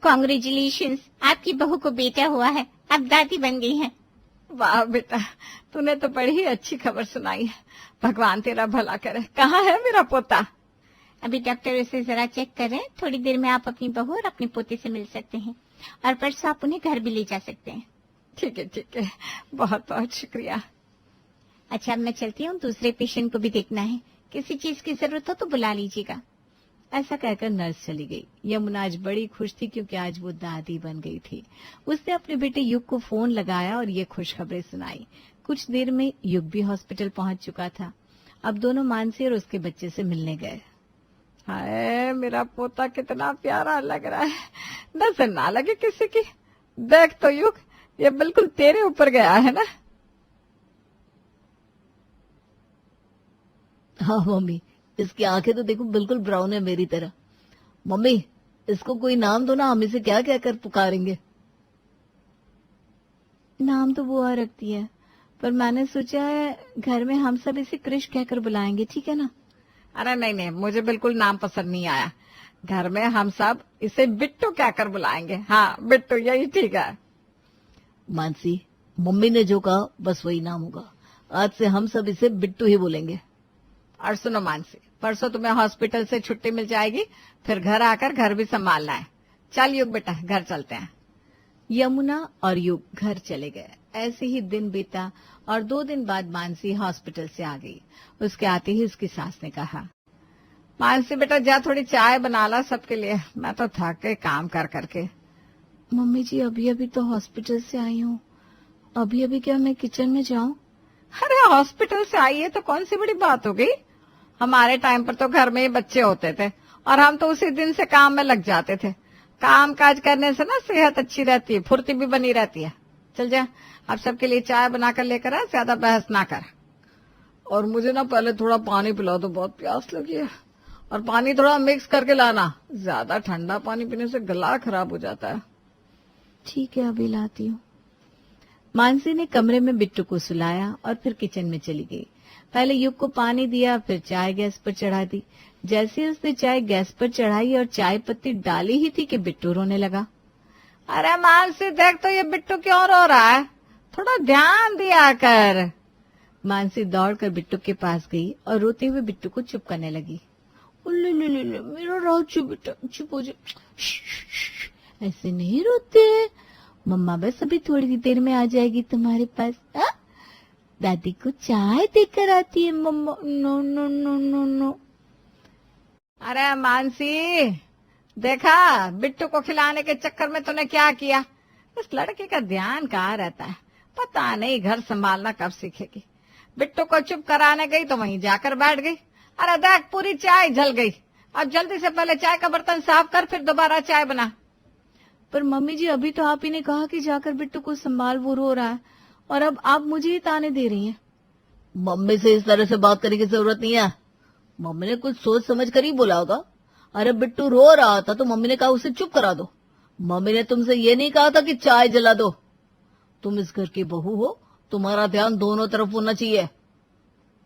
Congratulations, आपकी बहू को बेटा हुआ है, अब दादी बन गई हैं। वाह बेटा, तूने तो बड़ी ही अच्छी खबर सुनाई है। भगवान तेरा भला करे। कहाँ है मेरा पोता? अभी डॉक्टर उसे जरा चेक कर रहे हैं। थोड़ी देर में आप अपनी बहू और अपने पोते से मिल सकते हैं और परसों आप उन्हें घर भी ले जा सकते हैं। ठीक है, बहुत बहुत शुक्रिया। अच्छा, अब मैं चलती हूँ, दूसरे पेशेंट को भी देखना है। किसी चीज की जरूरत हो तो बुला लीजिएगा। ऐसा कहकर नर्स चली गई। यमुना आज बड़ी खुश थी क्योंकि आज वो दादी बन गई थी। उसने अपने बेटे युग को फोन लगाया और ये खुशखबरी सुनाई। कुछ देर में युग भी हॉस्पिटल पहुंच चुका था। अब दोनों मानसी और उसके बच्चे से मिलने गए। हाय, मेरा पोता कितना प्यारा लग रहा है, नजर ना लगे किसी की। देख तो युग, ये बिल्कुल तेरे ऊपर गया है ना। हाँ मम्मी, इसकी आंखें तो देखो बिल्कुल ब्राउन है मेरी तरह। मम्मी, इसको कोई नाम दो ना, हम इसे क्या क्या कर पुकारेंगे? नाम तो बुआ रखती है, पर मैंने सोचा है घर में हम सब इसे कृष कहकर बुलाएंगे, ठीक है ना? अरे नहीं, मुझे बिल्कुल नाम पसंद नहीं आया। घर में हम सब इसे बिट्टू कहकर बुलाएंगे। हाँ, बिट्टू, यही ठीक है। मानसी, मम्मी ने जो कहा बस वही नाम होगा। आज से हम सब इसे बिट्टू ही बोलेंगे। और सुनो मानसी, परसों तुम्हें हॉस्पिटल से छुट्टी मिल जाएगी, फिर घर आकर घर भी संभालना है। चल युग बेटा, घर चलते हैं। यमुना और युग घर चले गए। ऐसे ही दिन बीता और 2 दिन बाद मानसी हॉस्पिटल से आ गई। उसके आते ही उसकी सास ने कहा, मानसी बेटा जा थोड़ी चाय बना ला सबके लिए, मैं तो थक गई काम कर करके। मम्मी जी, अभी अभी तो हॉस्पिटल से आई हूँ, अभी अभी क्या मैं किचन में जाऊं? अरे हॉस्पिटल से आई है तो कौन सी बड़ी बात हो गई। हमारे टाइम पर तो घर में ही बच्चे होते थे और हम तो उसी दिन से काम में लग जाते थे। काम काज करने से ना सेहत अच्छी रहती है, फुर्ती भी बनी रहती है। चल जा, अब सबके लिए चाय बनाकर लेकर आ, ज्यादा बहस ना कर। और मुझे ना पहले थोड़ा पानी पिला दो, बहुत प्यास लगी है। और पानी थोड़ा मिक्स करके लाना, ज्यादा ठंडा पानी पीने से गला खराब हो जाता है। ठीक है, अभी लाती हूँ। मानसी ने कमरे में बिट्टू को सुलाया और फिर किचन में चली गई। पहले युग को पानी दिया, फिर चाय गैस पर चढ़ा दी। जैसे ही उसने चाय गैस पर चढ़ाई और चाय पत्ती डाली ही थी कि बिट्टू रोने लगा। अरे मानसी देख तो ये बिट्टू क्यों रो रहा है, थोड़ा ध्यान दिया कर। मानसी दौड़कर बिट्टू के पास गई और रोते हुए बिट्टू को चुप करने लगी। ले, मेरा राजू बेटा, चुप हो जा। ऐसे नहीं रोते, मम्मा बस अभी थोड़ी देर में आ जाएगी तुम्हारे पास। दादी को चाय देकर आती है mama. No no no no no. अरे मानसी, देखा बिट्टू को खिलाने के चक्कर में तूने क्या किया। इस लड़के का ध्यान कहाँ रहता है, पता नहीं घर संभालना कब सीखेगी। बिट्टू को चुप कराने गई तो वहीं जाकर बैठ गई। अरे देख, पूरी चाय जल गई। अब जल्दी से पहले चाय का बर्तन साफ कर, फिर दोबारा चाय बना। पर मम्मी जी, अभी तो आप ही ने कहा कि जाकर बिट्टू को संभाल, वो रो रहा है, और अब आप मुझे ही ताने दे रही हैं। मम्मी से इस तरह से बात करने की जरूरत नहीं है। मम्मी ने कुछ सोच समझ कर ही बोला होगा। अरे बिट्टू रो रहा था तो मम्मी ने कहा उसे चुप करा दो। मम्मी ने तुमसे ये नहीं कहा था कि चाय जला दो। तुम इस घर की बहू हो, तुम्हारा ध्यान दोनों तरफ होना चाहिए।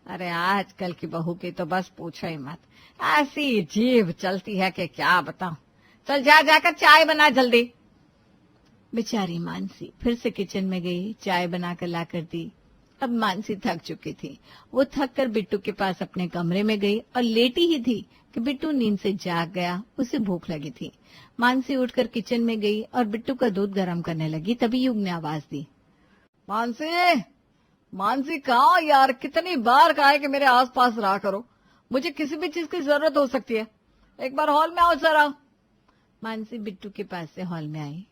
अरे आजकल की बहू की तो बस पूछो ही मत, ऐसी जीभ चलती है कि क्या बताऊं। चल जाकर चाय बना जल्दी। बेचारी मानसी फिर से किचन में गई, चाय बनाकर लाकर दी। अब मानसी थक चुकी थी। वो थक कर बिट्टू के पास अपने कमरे में गई और लेटी ही थी कि बिट्टू नींद से जाग गया। उसे भूख लगी थी। मानसी उठकर किचन में गई और बिट्टू का दूध गर्म करने लगी। तभी युग ने आवाज दी, मानसी कहाँ यार, कितनी बार कहा है कि मेरे आसपास रहा करो, मुझे किसी भी चीज की जरूरत हो सकती है, एक बार हॉल में आओ जरा। मानसी बिट्टू के पास से हॉल में आई।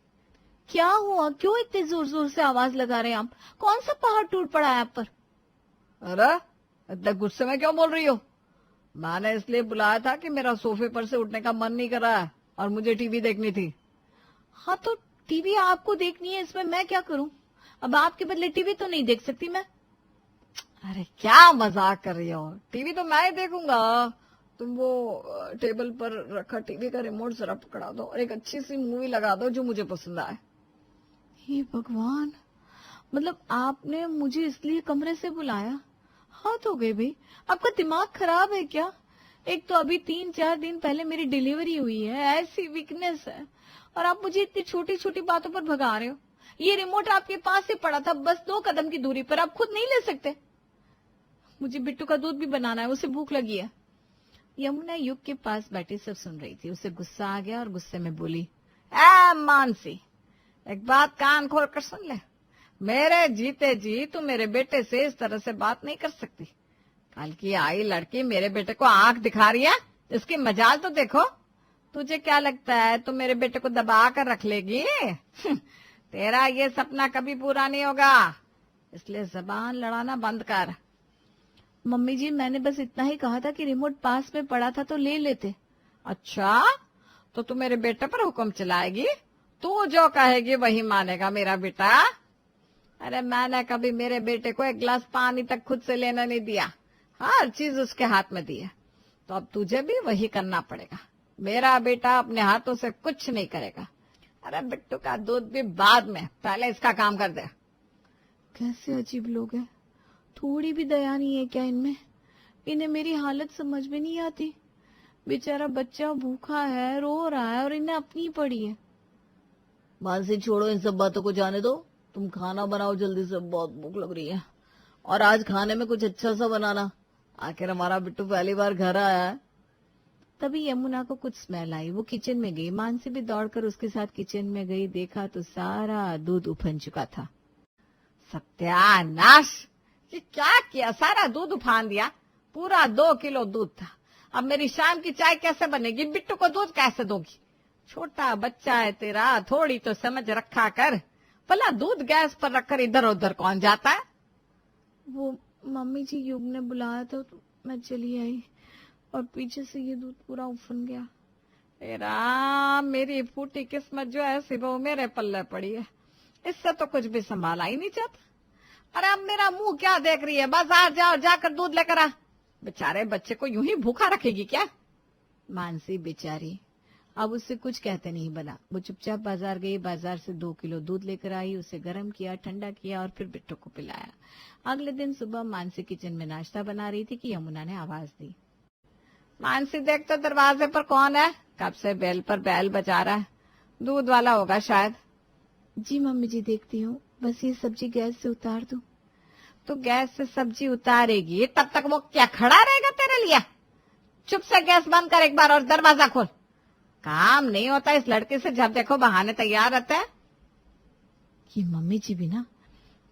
क्या हुआ, क्यों इतने जोर जोर से आवाज लगा रहे हैं आप, कौन सा पहाड़ टूट पड़ा है आप पर? अरे इतने गुस्से में क्यों बोल रही हो? मैंने इसलिए बुलाया था कि मेरा सोफे पर से उठने का मन नहीं कर रहा है और मुझे टीवी देखनी थी। हाँ तो टीवी आपको देखनी है, इसमें मैं क्या करूं? अब आपके बदले टीवी तो नहीं देख सकती मैं। अरे क्या मजाक कर रही हो, टीवी तो मैं ही देखूंगा। तुम वो टेबल पर रखा टीवी का रिमोट जरा पकड़ा दो और एक अच्छी सी मूवी लगा दो जो मुझे पसंद आए। हे भगवान, मतलब आपने मुझे इसलिए कमरे से बुलाया? हाथ हो गए भाई, आपका दिमाग खराब है क्या? एक तो अभी 3-4 दिन पहले मेरी डिलीवरी हुई है, ऐसी वीकनेस है, और आप मुझे इतनी छोटी छोटी बातों पर भगा रहे हो। ये रिमोट आपके पास ही पड़ा था, बस 2 कदम की दूरी पर, आप खुद नहीं ले सकते। मुझे बिट्टू का दूध भी बनाना है, उसे भूख लगी है। यमुना युग के पास बैठी सब सुन रही थी। उसे गुस्सा आ गया और गुस्से में बोली, ए मानसी, एक बात कान खोल कर सुन ले। मेरे जीते जी तू मेरे बेटे से इस तरह से बात नहीं कर सकती। कल की आई लड़की मेरे बेटे को आंख दिखा रही है, इसकी मजाल तो देखो। तुझे क्या लगता है तू मेरे बेटे को दबा कर रख लेगी? तेरा ये सपना कभी पूरा नहीं होगा, इसलिए जबान लड़ाना बंद कर। मम्मी जी, मैंने बस इतना ही कहा था कि रिमोट पास में पड़ा था तो ले लेते। अच्छा, तो तू मेरे बेटे पर हुक्म चलाएगी? तू जो कहेगी वही मानेगा मेरा बेटा। अरे मैंने कभी मेरे बेटे को एक गिलास पानी तक खुद से लेना नहीं दिया, हर चीज उसके हाथ में दी है। तो अब तुझे भी वही करना पड़ेगा। मेरा बेटा अपने हाथों से कुछ नहीं करेगा। अरे बिट्टू का दूध भी बाद में, पहले इसका काम कर दे। कैसे अजीब लोग हैं, थोड़ी भी दया नहीं है क्या इनमें? इन्हें मेरी हालत समझ में नहीं आती। बेचारा बच्चा भूखा है, रो रहा है और इन्हें अपनी पड़ी है। मानसी छोड़ो इन सब बातों को, जाने दो। तुम खाना बनाओ जल्दी से, बहुत भूख लग रही है। और आज खाने में कुछ अच्छा सा बनाना, आखिर हमारा बिट्टू पहली बार घर आया है। तभी यमुना को कुछ स्मेल आई। वो किचन में गई। मानसी भी दौड़कर उसके साथ किचन में गई। देखा तो सारा दूध उफन चुका था। सत्यानाश, ये क्या किया? सारा दूध उफान दिया। पूरा 2 किलो दूध था। अब मेरी शाम की चाय कैसे बनेगी? बिट्टू को दूध कैसे दोगी? छोटा बच्चा है तेरा, थोड़ी तो समझ रखा कर। भला दूध गैस पर रखकर इधर उधर कौन जाता है? वो मम्मी जी, युग ने बुलाया था तो मैं चली आई और पीछे से ये दूध पूरा उफन गया। तेरा, मेरी फूटी किस्मत जो ऐसी बहू मेरे पल्ले पड़ी है, इससे तो कुछ भी संभाला ही नहीं चाहता। अरे अब मेरा मुंह क्या देख रही है? बाजार जाओ, जाकर दूध लेकर आ। बेचारे बच्चे को यूं ही भूखा रखेगी क्या? मानसी बेचारी, अब उससे कुछ कहते नहीं बना। वो चुपचाप बाजार गई। बाजार से 2 किलो दूध लेकर आई। उसे गर्म किया, ठंडा किया और फिर बिट्टू को पिलाया। अगले दिन सुबह मानसी किचन में नाश्ता बना रही थी कि यमुना ने आवाज दी, मानसी देख तो दरवाजे पर कौन है? कब से बेल पर बैल बजा रहा है, दूध वाला होगा शायद। जी मम्मी जी, देखती हूँ, बस ये सब्जी गैस से उतार दूं। तो गैस से सब्जी उतारेगी तब तक वो क्या खड़ा रहेगा तेरे लिए? चुप से गैस बंद कर एक बार और दरवाजा खोल। काम नहीं होता इस लड़के से, जब देखो बहाने तैयार रहता है। ये मम्मी जी भी ना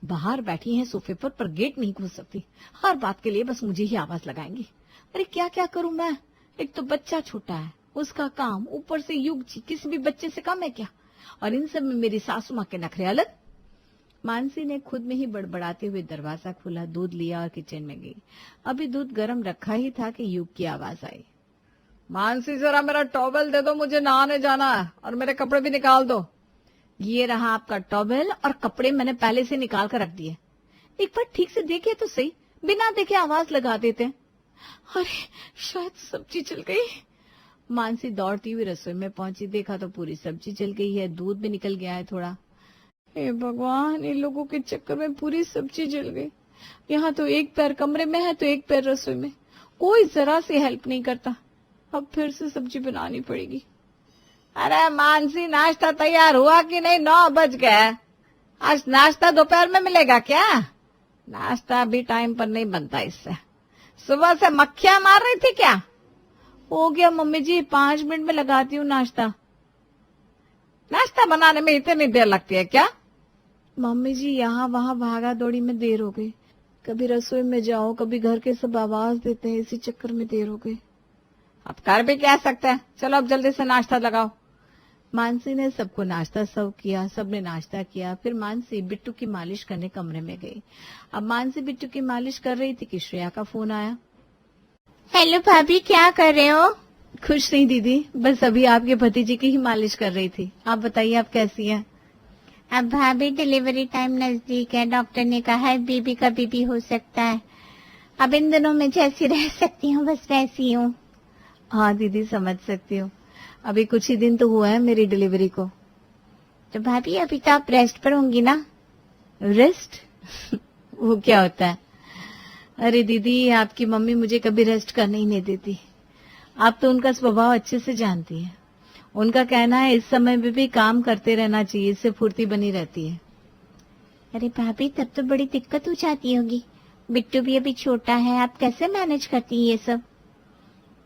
बाहर बैठी हैं सोफे पर गेट नहीं खोल सकती। हर बात के लिए बस मुझे ही आवाज लगाएंगी। अरे क्या क्या करूं मैं? एक तो बच्चा छोटा है, उसका काम, ऊपर से युग जी किसी भी बच्चे से कम है क्या? और इन सब में मेरी सासू माँ के नखरे अलग। मानसी ने खुद में ही बड़बड़ाते हुए दरवाजा खोला, दूध लिया और किचन में गई। अभी दूध गर्म रखा ही था कि युग की आवाज आई, मानसी जरा मेरा टॉवेल दे दो, मुझे नहाने जाना है, और मेरे कपड़े भी निकाल दो। ये रहा आपका टॉवेल, और कपड़े मैंने पहले से निकाल कर रख दिए। एक बार ठीक से देखिए तो सही, बिना देखे आवाज लगा देते। अरे शायद सब्जी जल गई। मानसी दौड़ती हुई रसोई में पहुंची। देखा तो पूरी सब्जी जल गई है, दूध भी निकल गया है थोड़ा। हे भगवान, इन लोगों के चक्कर में पूरी सब्जी जल गई। यहाँ तो एक पैर कमरे में है तो एक पैर रसोई में, कोई जरा सी हेल्प नहीं करता। अब फिर से सब्जी बनानी पड़ेगी। अरे मानसी, नाश्ता तैयार हुआ कि नहीं? 9 बज गए। आज नाश्ता दोपहर में मिलेगा क्या? नाश्ता भी टाइम पर नहीं बनता इससे। सुबह से मक्खियां मार रही थी क्या? हो गया मम्मी जी, 5 मिनट में लगाती हूँ नाश्ता। नाश्ता बनाने में इतनी देर लगती है क्या? मम्मी जी, यहाँ वहाँ भागा दौड़ी में देर हो गई। कभी रसोई में जाओ, कभी घर के सब आवाज देते हैं, इसी चक्कर में देर हो गई। अब कर भी क्या सकते हैं, चलो अब जल्दी से नाश्ता लगाओ। मानसी ने सबको नाश्ता सर्व किया। सबने नाश्ता किया। फिर मानसी बिट्टू की मालिश करने कमरे में गई। अब मानसी बिट्टू की मालिश कर रही थी कि श्रेया का फोन आया। हेलो भाभी, क्या कर रहे हो? खुश नहीं दीदी, बस अभी आपके भतीजे की ही मालिश कर रही थी। आप बताइए, आप कैसी हैं? अब भाभी डिलीवरी टाइम नजदीक है, डॉक्टर ने कहा है बेबी का बीबी हो सकता है। अब इन दिनों में जैसी रह सकती हूँ बस वैसी हूँ। हाँ दीदी, समझ सकती हूँ। अभी कुछ ही दिन तो हुआ है मेरी डिलीवरी को। तो भाभी अभी तो आप रेस्ट पर होंगी ना? रेस्ट? वो क्या होता है? अरे दीदी, आपकी मम्मी मुझे कभी रेस्ट करने ही नहीं देती। आप तो उनका स्वभाव अच्छे से जानती हैं। उनका कहना है इस समय में भी काम करते रहना चाहिए, इससे फुर्ती बनी रहती है। अरे भाभी, तब तो बड़ी दिक्कत हो जाती होगी। बिट्टू भी अभी छोटा है, आप कैसे मैनेज करती हैं ये सब?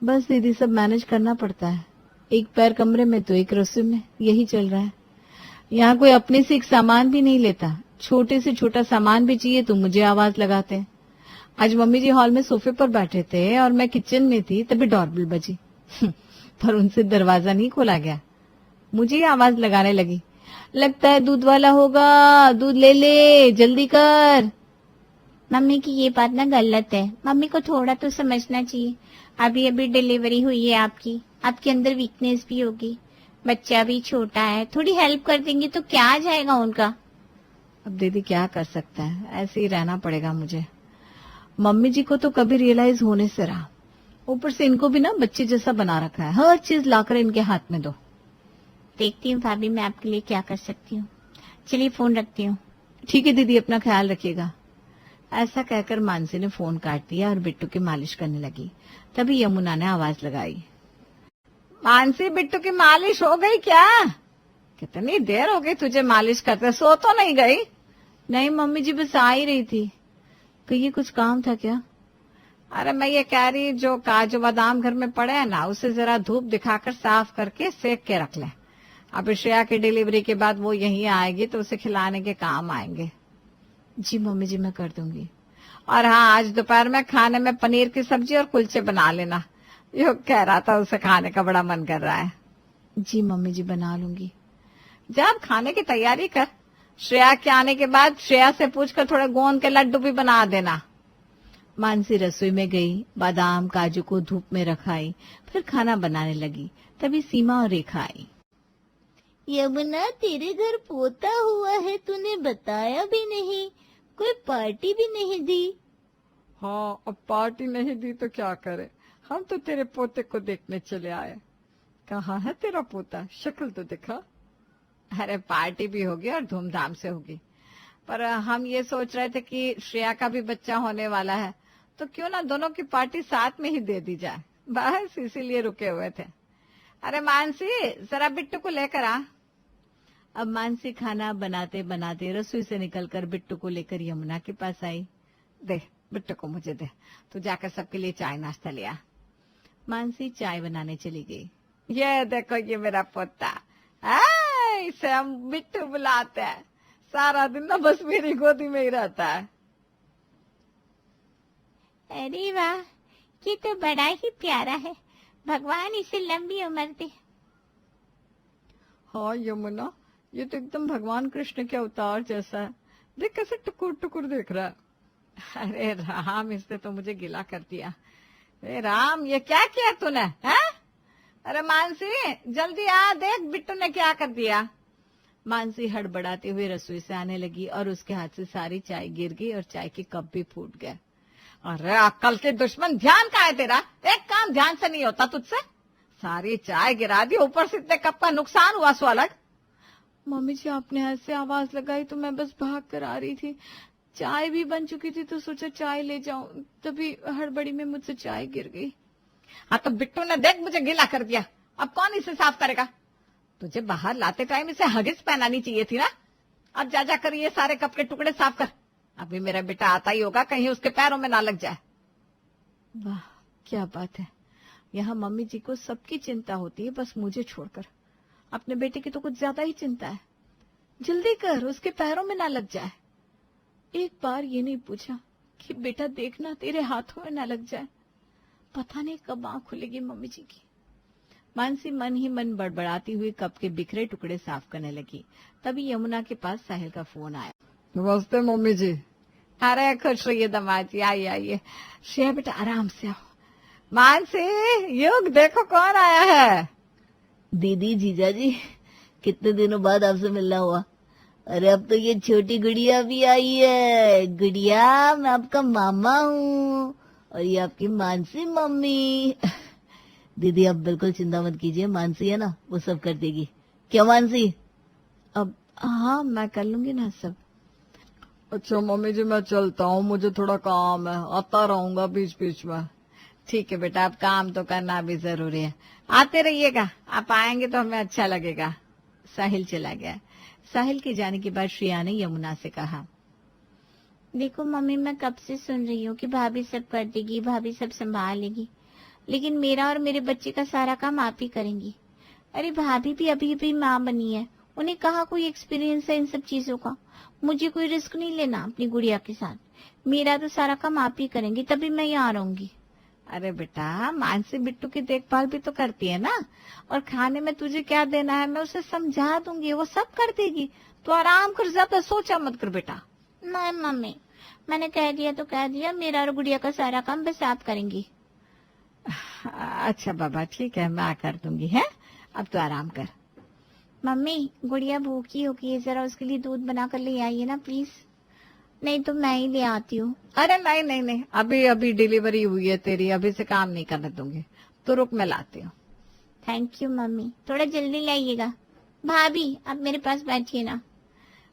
बस दीदी, सब मैनेज करना पड़ता है। एक पैर कमरे में तो एक रसोई में, यही चल रहा है। यहाँ कोई अपने से एक सामान भी नहीं लेता, छोटे से छोटा सामान भी चाहिए तो मुझे आवाज लगाते हैं। आज मम्मी जी हॉल में सोफे पर बैठे थे और मैं किचन में थी, तभी डोरबेल बजी पर उनसे दरवाजा नहीं खोला गया, मुझे ही आवाज लगाने लगी, लगता है दूध वाला होगा, दूध ले ले, जल्दी कर। मम्मी की ये बात ना गलत है, मम्मी को थोड़ा तो समझना चाहिए। अभी अभी डिलीवरी हुई है आपकी, आपके अंदर वीकनेस भी होगी, बच्चा भी छोटा है, थोड़ी हेल्प कर देंगी तो क्या आ जाएगा उनका। अब दीदी क्या कर सकता है, ऐसे ही रहना पड़ेगा मुझे। मम्मी जी को तो कभी रियलाइज होने से रहा, ऊपर से इनको भी ना बच्चे जैसा बना रखा है, हर चीज लाकर इनके हाथ में दो। देखती हूँ भाभी मैं आपके लिए क्या कर सकती हूँ। चलिए फोन रखती हूँ। ठीक है दीदी, अपना ख्याल रखिएगा। ऐसा कहकर मानसी ने फोन काट दिया और बिट्टू की मालिश करने लगी। तभी यमुना ने आवाज लगाई, मानसी बिट्टू की मालिश हो गई क्या? कितनी देर हो गई तुझे मालिश करते, सो तो नहीं गई? नहीं मम्मी जी, बस आ ही रही थी। कहिए, कुछ काम था क्या? अरे मैं ये कह रही, जो काजू बादाम घर में पड़े हैं ना, उसे जरा धूप दिखाकर साफ करके सेक के रख ले। अब श्रेया की डिलीवरी के बाद वो यहीं आएगी तो उसे खिलाने के काम आएंगे। जी मम्मी जी, मैं कर दूंगी। और हाँ, आज दोपहर में खाने में पनीर की सब्जी और कुलचे बना लेना, यो कह रहा था उसे खाने का बड़ा मन कर रहा है। जी मम्मी जी, बना लूंगी। जब खाने की तैयारी कर, श्रेया के आने के बाद श्रेया से पूछकर थोड़े गोंद के लड्डू भी बना देना। मानसी रसोई में गई, बादाम काजू को धूप में रखाई, फिर खाना बनाने लगी। तभी सीमा और रेखा आई। यमुना, तेरे घर पोता हुआ है, तूने बताया भी नहीं, कोई पार्टी भी नहीं दी। हाँ, अब पार्टी नहीं दी तो क्या करे, हम तो तेरे पोते को देखने चले आए। कहाँ है तेरा पोता, शक्ल तो दिखा। अरे पार्टी भी होगी और धूमधाम से होगी, पर हम ये सोच रहे थे कि श्रेया का भी बच्चा होने वाला है, तो क्यों ना दोनों की पार्टी साथ में ही दे दी जाए, बस इसीलिए रुके हुए थे। अरे मानसी, जरा बिट्टू को लेकर आ। अब मानसी खाना बनाते बनाते रसोई से निकलकर बिट्टू को लेकर यमुना के पास आई। दे बिट्टू को मुझे दे, तू जाकर सबके लिए चाय नाश्ता ले आ। मानसी चाय बनाने चली गई। ये देखो, ये मेरा पोता, इसे हम बिट्टू बुलाते हैं, सारा दिन ना बस मेरी गोदी में ही रहता है। अरे वाह, ये तो बड़ा ही प्यारा है, भगवान इसे लंबी उम्र दे। हाँ यमुना, ये तो एकदम भगवान कृष्ण के अवतार जैसा है, देख कैसे टुकुर टुकुर देख रहा है। अरे राम, इसने तो मुझे गिला कर दिया। अरे राम, ये क्या किया तूने, है? अरे मानसी, जल्दी आ, देख बिट्टू ने क्या कर दिया। मानसी हड़बड़ाते हुए रसोई से आने लगी और उसके हाथ से सारी चाय गिर गई और चाय के कप भी फूट गए। अरे अक्ल के दुश्मन, ध्यान कहाँ है तेरा? एक काम ध्यान से नहीं होता तुझसे, सारी चाय गिरा दी, ऊपर से इतने कप का नुकसान हुआ सो अलग। मम्मी जी, आपने ऐसे आवाज लगाई तो मैं बस भाग कर आ रही थी, चाय भी बन चुकी थी तो सोचा चाय ले जाऊं, तभी हड़बड़ी में मुझसे चाय गिर गई। हाँ तो बिट्टू ने देख मुझे गीला कर दिया, अब कौन इसे साफ करेगा? तुझे बाहर लाते टाइम इसे हगिस पहनानी चाहिए थी ना। अब जा जा कर ये सारे कप के टुकड़े साफ कर, अभी मेरा बेटा आता ही होगा, कहीं उसके पैरों में ना लग जाए। वाह क्या बात है, यहाँ मम्मी जी को सबकी चिंता होती है, बस मुझे छोड़कर। अपने बेटे की तो कुछ ज्यादा ही चिंता है। जल्दी कर, उसके पैरों में ना लग जाए। एक बार ये नहीं पूछा कि बेटा देखना तेरे हाथों में ना लग जाए। पता नहीं कब आंख खुलेगी मम्मी जी की। मानसी मन ही मन बड़बड़ाती हुई कप के बिखरे टुकड़े साफ करने लगी। तभी यमुना के पास साहिल का फोन आया। नमस्ते मम्मी जी। अरे खुश रहिए दामाद जी, आइए आइए। श्रेया बेटा आराम से आओ। मानसी, युग देखो कौन आया है। दीदी, जीजा जी, कितने दिनों बाद आपसे मिलना हुआ। अरे अब तो ये छोटी गुड़िया भी आई है। गुड़िया, मैं आपका मामा हूँ और ये आपकी मानसी मम्मी। दीदी आप बिल्कुल चिंता मत कीजिए, मानसी है ना, वो सब कर देगी। क्या मानसी? अब हाँ, मैं कर लूंगी ना सब। अच्छा मम्मी जी, मैं चलता हूँ, मुझे थोड़ा काम है, आता रहूंगा बीच बीच में। ठीक है बेटा, अब काम तो करना भी जरूरी है। आते रहिएगा, आप आएंगे तो हमें अच्छा लगेगा। साहिल चला गया। साहिल के जाने के बाद श्रेया ने यमुना से कहा, देखो मम्मी, मैं कब से सुन रही हूँ कि भाभी सब कर देगी, भाभी सब संभाल लेगी, लेकिन मेरा और मेरे बच्चे का सारा काम आप ही करेंगी। अरे भाभी भी अभी अभी माँ बनी है, उन्हें कहाँ कोई एक्सपीरियंस है इन सब चीजों का। मुझे कोई रिस्क नहीं लेना अपनी गुड़िया के साथ, मेरा तो सारा काम आप ही करेंगी, तभी मैं यहाँ रहूंगी। अरे बेटा, मानसी बिट्टू की देखभाल भी तो करती है ना, और खाने में तुझे क्या देना है मैं उसे समझा दूंगी, वो सब कर देगी। तो आराम कर, ज्यादा सोचा मत कर बेटा। नहीं मम्मी, मैंने कह दिया तो कह दिया, मेरा और गुड़िया का सारा काम बस आप करेंगी। अच्छा बाबा, ठीक है, मैं कर दूंगी है। अब तो आराम कर। मम्मी, गुड़िया भूखी होगी है, जरा उसके लिए दूध बना कर ले आइए ना प्लीज, नहीं तो मैं ही ले आती हूँ। अरे नहीं नहीं नहीं, अभी अभी डिलीवरी हुई है तेरी, अभी से काम नहीं करने दूंगी। तो रुक, मैं लाती हूँ। थैंक यू मम्मी, थोड़ा जल्दी लाइएगा। भाभी आप मेरे पास बैठिए ना।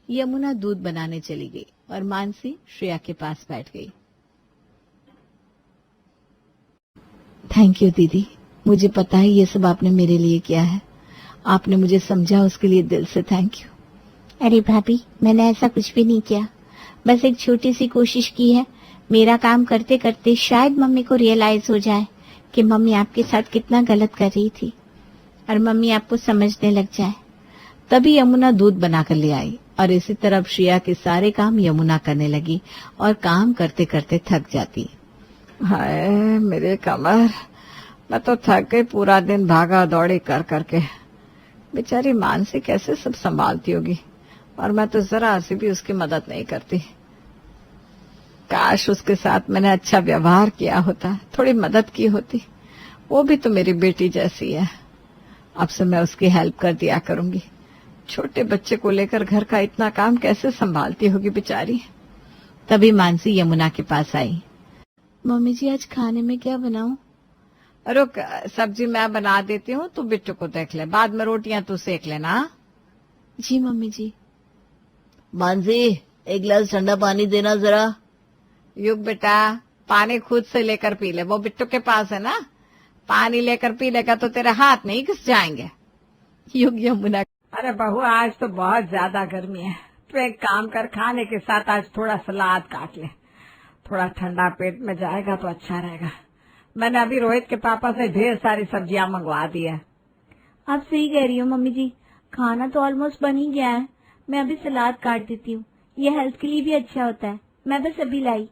यमुना दूध बनाने चली गई और मानसी श्रेया के पास बैठ गई। थैंक यू दीदी, मुझे पता है ये सब आपने मेरे लिए किया है, आपने मुझे समझा, उसके लिए दिल से थैंक यू। अरे भाभी, मैंने ऐसा कुछ भी नहीं किया, बस एक छोटी सी कोशिश की है। मेरा काम करते करते शायद मम्मी को रियलाइज हो जाए कि मम्मी आपके साथ कितना गलत कर रही थी, और मम्मी आपको समझने लग जाए। तभी यमुना दूध बनाकर ले आई और इसी तरह श्रेया के सारे काम यमुना करने लगी और काम करते करते थक जाती। हाय मेरे कमर, मैं तो थक गई, पूरा दिन भागा दौड़ी कर करके। बेचारी मानसी कैसे सब संभालती होगी, और मैं तो जरा सी भी उसकी मदद नहीं करती। काश उसके साथ मैंने अच्छा व्यवहार किया होता, थोड़ी मदद की होती। वो भी तो मेरी बेटी जैसी है, अब से मैं उसकी हेल्प कर दिया करूंगी। छोटे बच्चे को लेकर घर का इतना काम कैसे संभालती होगी बेचारी। तभी मानसी यमुना के पास आई। मम्मी जी, आज खाने में क्या बनाऊं? रुक, सब्जी मैं बना देती हूँ, तू बिट्टू को देख ले, बाद में रोटियां तू सेक लेना। जी मम्मी जी। मानसी, एक गिलास ठंडा पानी देना जरा। युग बेटा, पानी खुद से लेकर पी ले, वो बिट्टू के पास है ना, पानी लेकर पी लेगा तो तेरे हाथ नहीं घिस जाएंगे। युग यमुना, अरे बहू आज तो बहुत ज्यादा गर्मी है, तो एक काम कर, खाने के साथ आज थोड़ा सलाद काट ले, थोड़ा ठंडा पेट में जाएगा तो अच्छा रहेगा। मैंने अभी रोहित के पापा से ढेर सारी सब्जियां मंगवा दी है। आप सही कह रही हो मम्मी जी, खाना तो ऑलमोस्ट बन ही गया है, मैं अभी सलाद काट देती हूँ, ये हेल्थ के लिए भी अच्छा होता है, मैं बस अभी लाई।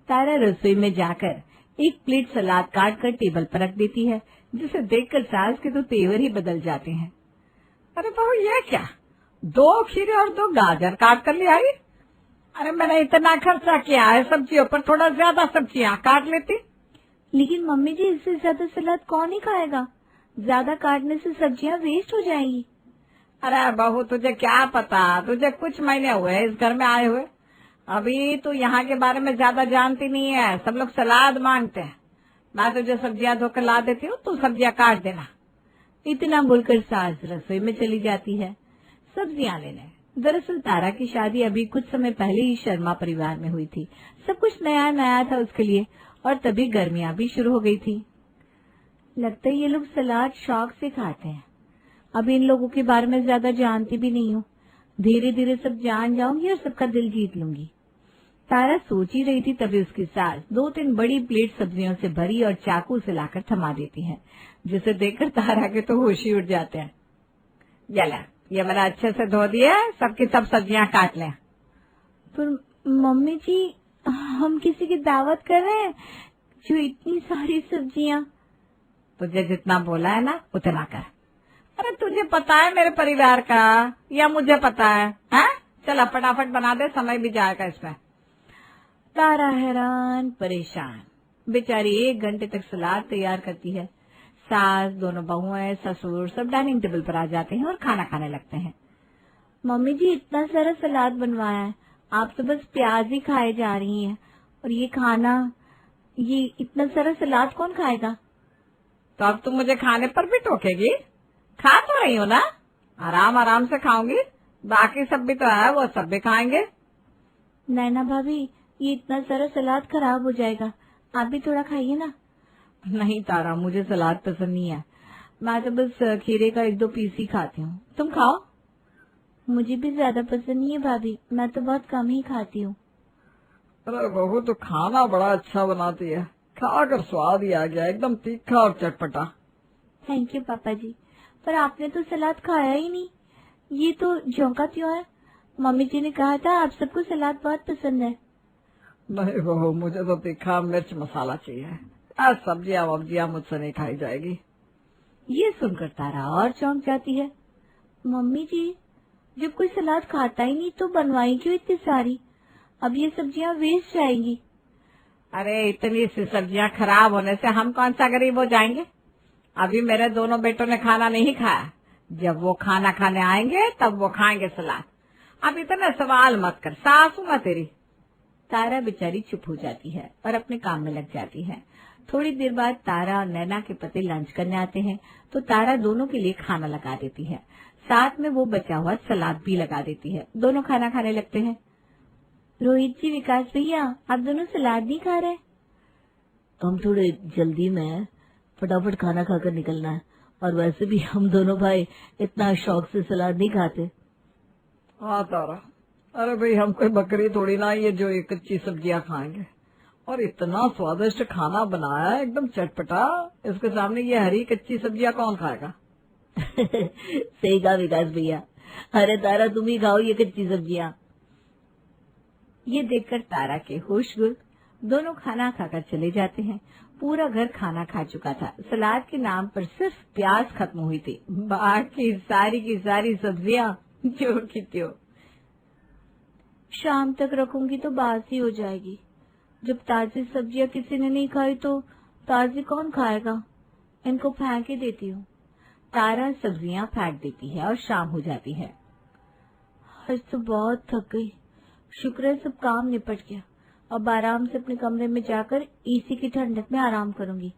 तारा रसोई में जाकर एक प्लेट सलाद काट कर टेबल पर रख देती है, जिसे देखकर सास के तो तेवर ही बदल जाते हैं। अरे बहू ये क्या, 2 खीरे और 2 गाजर काट कर ले आई? अरे मैंने इतना खर्चा किया है सब्जियों पर, थोड़ा ज्यादा सब्जियां काट लेती। लेकिन मम्मी जी, इससे ज्यादा सलाद कौन ही खाएगा, ज्यादा काटने से सब्जियां वेस्ट हो जाएंगी। अरे बहू तुझे क्या पता, तुझे कुछ महीने हुए इस घर में आए हुए, अभी तो यहाँ के बारे में ज्यादा जानती नहीं है, सब लोग सलाद मांगते हैं। मैं तुझे सब्जियां धोकर ला देती हूँ, तू सब्जियां काट देना। इतना बोलकर सास रसोई में चली जाती है सब्जियां लेने। दरअसल तारा की शादी अभी कुछ समय पहले ही शर्मा परिवार में हुई थी, सब कुछ नया नया था उसके लिए, और तभी गर्मियां भी शुरू हो गई थी। लगता है ये लोग सलाद शौक से खाते हैं, अभी इन लोगों के बारे में ज्यादा जानती भी नहीं हूँ, धीरे धीरे सब जान जाऊंगी और सबका दिल जीत लूंगी। तारा सोच ही रही थी, तभी उसकी सास 2-3 बड़ी प्लेट सब्जियों से भरी और चाकू से लाकर थमा देती है, जिसे देखकर तारा के तो होश ही उड़ जाते हैं। चला, ये मैंने अच्छे से धो दिया, सबकी सब सब्जियां काट लें। पर मम्मी जी, हम किसी की दावत कर रहे हैं जो इतनी सारी सब्जियां। तुझे जितना बोला है ना उतना कर। अरे तुझे पता है मेरे परिवार का, या मुझे पता है, हैं? चला फटाफट बना दे, समय भी जाएगा इसमें। तारा हैरान परेशान, बेचारी 1 घंटे तक सलाद तैयार करती है। सास, दोनों बहुएं, ससुर सब डाइनिंग टेबल पर आ जाते हैं और खाना खाने लगते हैं। मम्मी जी, इतना सारा सलाद बनवाया है, आप तो बस प्याज ही खाए जा रही हैं, और ये खाना, ये इतना सारा सलाद कौन खाएगा? तो अब तुम मुझे खाने पर भी टोकेगी? खा तो रही हो ना, आराम आराम से खाऊंगी, बाकी सब भी तो है, वो सब भी खाएंगे। नैना भाभी, ये इतना सारा सलाद खराब हो जाएगा, आप भी थोड़ा खाइए ना। नहीं तारा, मुझे सलाद पसंद नहीं है। मैं तो बस खीरे का 1-2 पीस ही खाती हूँ। तुम खाओ। मुझे भी ज्यादा पसंद नहीं है भाभी, मैं तो बहुत कम ही खाती हूँ। अरे बहू तो खाना बड़ा अच्छा बनाती है, खाकर स्वाद ही आ गया, एकदम तीखा और चटपटा। थैंक यू पापा जी, पर आपने तो सलाद खाया ही नहीं। ये तो ज्यों का त्यों है। मम्मी जी ने कहा था आप सबको सलाद बहुत पसंद है। नहीं बहू, मुझे तो तीखा मिर्च मसाला चाहिए। आज सब्जियां वब्जियां मुझसे नहीं खाई जाएगी। ये सुनकर तारा और चौंक जाती है। मम्मी जी, जब कोई सलाद खाता ही नहीं तो बनवाई क्यों इतनी सारी? अब ये सब्जियां वेस्ट जाएंगी। अरे इतनी सी सब्जियां खराब होने से हम कौन सा गरीब हो जाएंगे? अभी मेरे दोनों बेटों ने खाना नहीं खाया, जब वो खाना खाने आएंगे तब वो खाएंगे सलाद। अब इतना सवाल मत कर, सासू मैं तेरी। तारा बेचारी चुप हो जाती है और अपने काम में लग जाती है। थोड़ी देर बाद तारा और नैना के पति लंच करने आते हैं तो तारा दोनों के लिए खाना लगा देती है, साथ में वो बचा हुआ सलाद भी लगा देती है। दोनों खाना खाने लगते हैं। रोहित जी, विकास भैया, आप दोनों सलाद नहीं खा रहे? हम थोड़े जल्दी में हैं, फटाफट खाना खाकर निकलना है, और वैसे भी हम दोनों भाई इतना शौक से सलाद नहीं खाते। हाँ तारा, अरे भाई हम कोई बकरी थोड़ी ना ये जो ये कच्ची सब्जियां खाएंगे, और इतना स्वादिष्ट खाना बनाया है एकदम चटपटा, इसके सामने ये हरी कच्ची सब्जियां कौन खाएगा? सही कहा विकास भैया। अरे तारा, तुम ही खाओ ये कच्ची सब्जियां। ये देखकर तारा के होश गुल दोनों खाना खाकर चले जाते हैं। पूरा घर खाना खा चुका था, सलाद के नाम पर सिर्फ प्याज खत्म हुई थी, बाकी सारी की सारी सब्जियां जो की त्यों। शाम तक रखूंगी तो बासी हो जाएगी। जब ताजी सब्जियां किसी ने नहीं खाई तो ताजी कौन खाएगा? इनको फेंक ही देती हूँ। तारा सब्जियां फेंक देती है और शाम हो जाती है। आज तो बहुत थक गई, शुक्र है सब काम निपट गया। अब आराम से अपने कमरे में जाकर एसी की ठंडक में आराम करूंगी।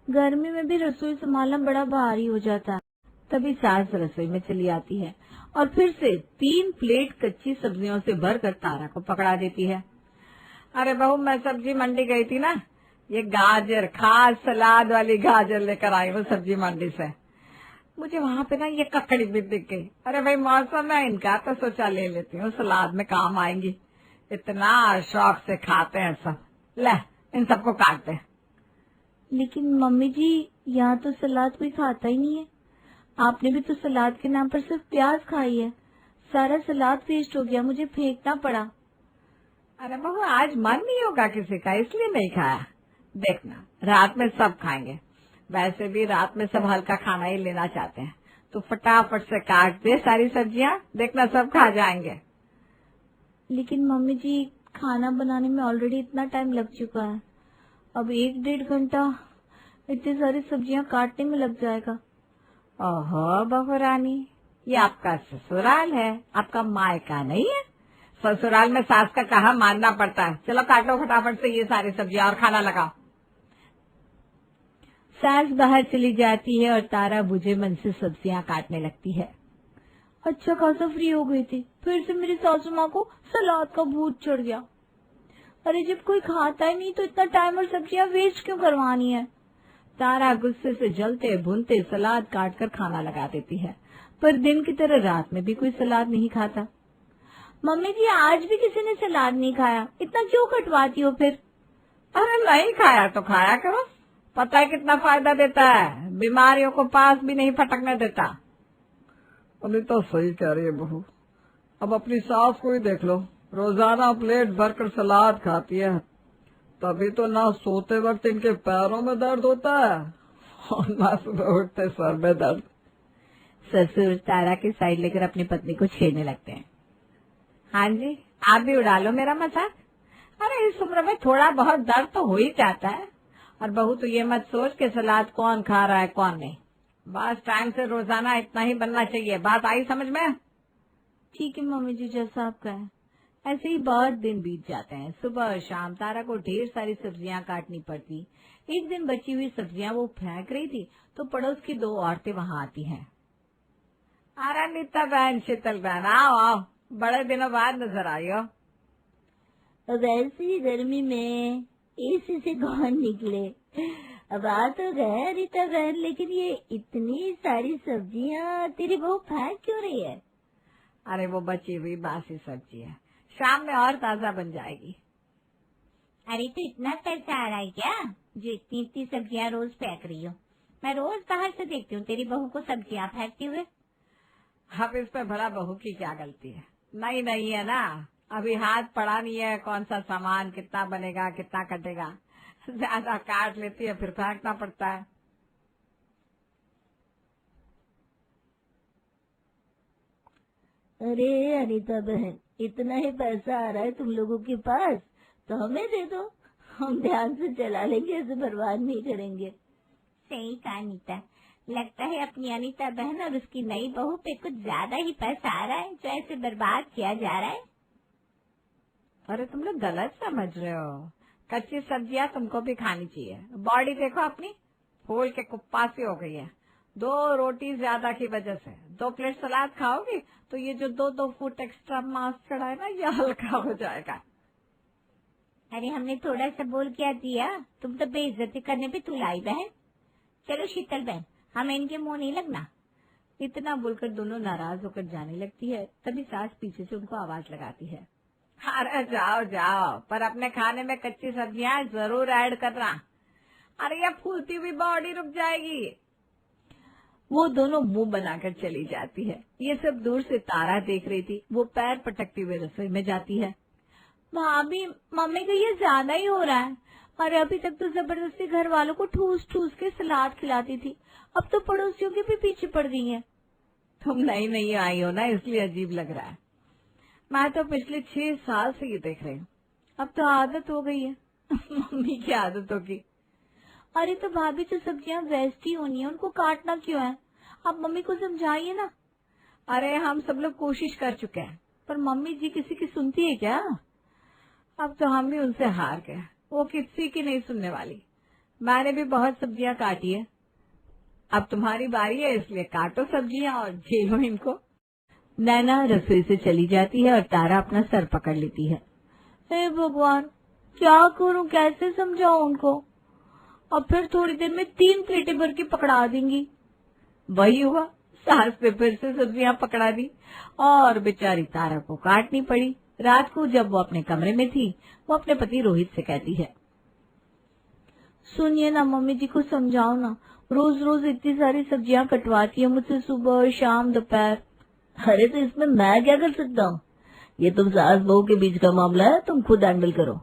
गर्मी में भी रसोई संभालना बड़ा भारी हो जाता है। तभी सास रसोई में चली आती है और फिर से 3 प्लेट कच्ची सब्जियों से भरकर तारा को पकड़ा देती है। अरे बहू, मैं सब्जी मंडी गई थी ना, ये गाजर, खास सलाद वाली गाजर लेकर आई हूँ सब्जी मंडी से। मुझे वहाँ पे ना ये ककड़ी भी दिख गई। अरे भाई मौसम है इनका, तो सोचा ले लेती हूँ, सलाद में काम आएंगी। इतना शौक से खाते हैं सब। ले, इन सबको काटते हैं। लेकिन मम्मी जी, यहाँ तो सलाद कोई खाता ही नहीं है। आपने भी तो सलाद के नाम पर सिर्फ प्याज खाई है। सारा सलाद वेस्ट हो गया, मुझे फेंकना पड़ा। अरे बहू, आज मन नहीं होगा किसी का, इसलिए नहीं खाया। देखना, रात में सब खाएंगे। वैसे भी रात में सब हल्का खाना ही लेना चाहते हैं, तो फटाफट से काट दे सारी सब्जियां, देखना सब खा जाएंगे। लेकिन मम्मी जी, खाना बनाने में ऑलरेडी इतना टाइम लग चुका है। अब 1-1.5 घंटा इतनी सारी सब्जियां काटने में लग जाएगा। ओहो बहू रानी, ये आपका ससुराल है, आपका मायका नहीं है। ससुराल में सास का कहा मानना पड़ता है। चलो काटो फटाफट से ये सारी सब्जियां और खाना लगाओ। सास बाहर चली जाती है और तारा बुझे मन से सब्जियां काटने लगती है। अच्छा खासा फ्री हो गई थी, फिर से मेरी सासू माँ को सलाद का भूत चढ़ गया। अरे जब कोई खाता ही नहीं तो इतना टाइम और सब्जियां वेस्ट क्यों करवानी है? तारा गुस्से से जलते भुनते सलाद काटकर खाना लगा देती है, पर दिन की तरह रात में भी कोई सलाद नहीं खाता। मम्मी जी, आज भी किसी ने सलाद नहीं खाया, इतना क्यों कटवाती हो फिर? अरे नहीं खाया तो खाया करो, पता है कितना फायदा देता है, बीमारियों को पास भी नहीं फटकने देता। अभी तो सही कह रही है बहू। अब अपनी सास को ही देख लो, रोजाना प्लेट भरकर सलाद खाती है, तभी तो ना सोते वक्त इनके पैरों में दर्द होता है और ना सुबह उठते सर में दर्द। ससुर तारा की साइड लेकर अपनी पत्नी को छेड़ने लगते हैं। हाँ जी, आप भी उड़ा लो मेरा मजाक। अरे इस उम्र में थोड़ा बहुत दर्द तो हो ही जाता है। और बहू तो ये मत सोच के सलाद कौन खा रहा है कौन नहीं, बस टाइम से रोजाना इतना ही बनना चाहिए। बात आई समझ में? ठीक है मम्मी जी, जैसा आप कहें। ऐसे ही बहुत दिन बीत जाते हैं। सुबह और शाम तारा को ढेर सारी सब्जियां काटनी पड़ती। एक दिन बची हुई सब्जियां वो फेंक रही थी तो पड़ोस की 2 औरतें वहां आती हैं। अरे नीता बहन, शीतल बहन, आओ आओ, बड़े दिनों बाद नजर आई हो। अब ऐसी गर्मी में एसी से कौन निकले? अब आ तो गए रीता बहन, लेकिन ये इतनी सारी सब्जियां तेरी बहू फेंक क्यों रही है? अरे वो बची हुई बासी सब्जी है, शाम में और ताजा बन जाएगी। अरे तो इतना पैसा आ रहा है क्या जो इतनी इतनी सब्जियां रोज फेंक रही हो? मैं रोज बाहर से देखती हूँ तेरी बहू को सब्जियां फेंकते हुए। अब इस पे भला बहू की क्या गलती है? नहीं नहीं है ना, अभी हाथ पड़ा नहीं है, कौन सा सामान कितना बनेगा कितना कटेगा, ज्यादा काट लेती है फिर फेंकना पड़ता है। अरे अनीता बहन, इतना ही पैसा आ रहा है तुम लोगों के पास तो हमें दे दो, हम ध्यान से चला लेंगे, ऐसे बर्बाद नहीं करेंगे। सही कहा अनीता, लगता है अपनी अनीता बहन और उसकी नई बहू पे कुछ ज्यादा ही पैसा आ रहा है जो ऐसे बर्बाद किया जा रहा है। अरे तुम लोग गलत समझ रहे हो, कच्ची सब्जियां तुमको भी खानी चाहिए। बॉडी देखो अपनी फूल के कुप्पा सी हो गई है, 2 रोटी ज्यादा की वजह से। 2 प्लेट सलाद खाओगी तो ये जो 2-2 फुट एक्स्ट्रा मांस चढ़ा है ना, ये हल्का हो जाएगा। अरे हमने थोड़ा सा बोल क्या दिया, तुम तो बेइज्जती करने पे तुलाई बहन। चलो शीतल बहन, हमें इनके मुंह नहीं लगना। इतना बोलकर दोनों नाराज होकर जाने लगती है, तभी सास पीछे से उनको आवाज लगाती है, अरे जाओ जाओ, पर अपने खाने में कच्ची सब्जियां जरूर ऐड करना, अरे ये फूलती हुई बॉडी रुक जाएगी। वो दोनों मुंह बनाकर चली जाती है। ये सब दूर से तारा देख रही थी। वो पैर पटकते हुए रसोई में जाती है। भाभी, मम्मी को ये ज्यादा ही हो रहा है। अरे अभी तक तो जबरदस्ती घर वालों को ठूस ठूस के सलाद खिलाती थी, अब तो पड़ोसियों के भी पीछे पड़ गई है। तुम नई नई आई हो ना, इसलिए अजीब लग रहा है। मैं तो पिछले 6 साल से ये देख रही हूँ, अब तो आदत हो गई है। मम्मी की आदत होगी। अरे तो भाभी, जो सब्जियां वेस्ट ही होनी है उनको काटना क्यों है? आप मम्मी को समझाइए ना। अरे हम सब लोग कोशिश कर चुके हैं, पर मम्मी जी किसी की सुनती है क्या? अब तो हम भी उनसे हार गए, वो किसी की नहीं सुनने वाली। मैंने भी बहुत सब्जियां काटी है, अब तुम्हारी बारी है, इसलिए काटो सब्जियां और झेलो इनको। नैना रसोई से चली जाती है और तारा अपना सर पकड़ लेती है। हे भगवान, क्या करूं, कैसे समझाऊं उनको? अब फिर थोड़ी देर में 3 प्लेटें भर के पकड़ा देंगी। वही हुआ, सास ने फिर से सब्जियां पकड़ा दी और बेचारी तारा को काटनी पड़ी। रात को जब वो अपने कमरे में थी, वो अपने पति रोहित से कहती है, सुनिए ना, मम्मी जी को समझाओ ना, रोज रोज इतनी सारी सब्जियां कटवाती है मुझसे, सुबह शाम दोपहर। अरे तो इसमें मैं क्या कर सकता हूँ? ये तुम सास बहू के बीच का मामला है, तुम खुद हैंडल करो।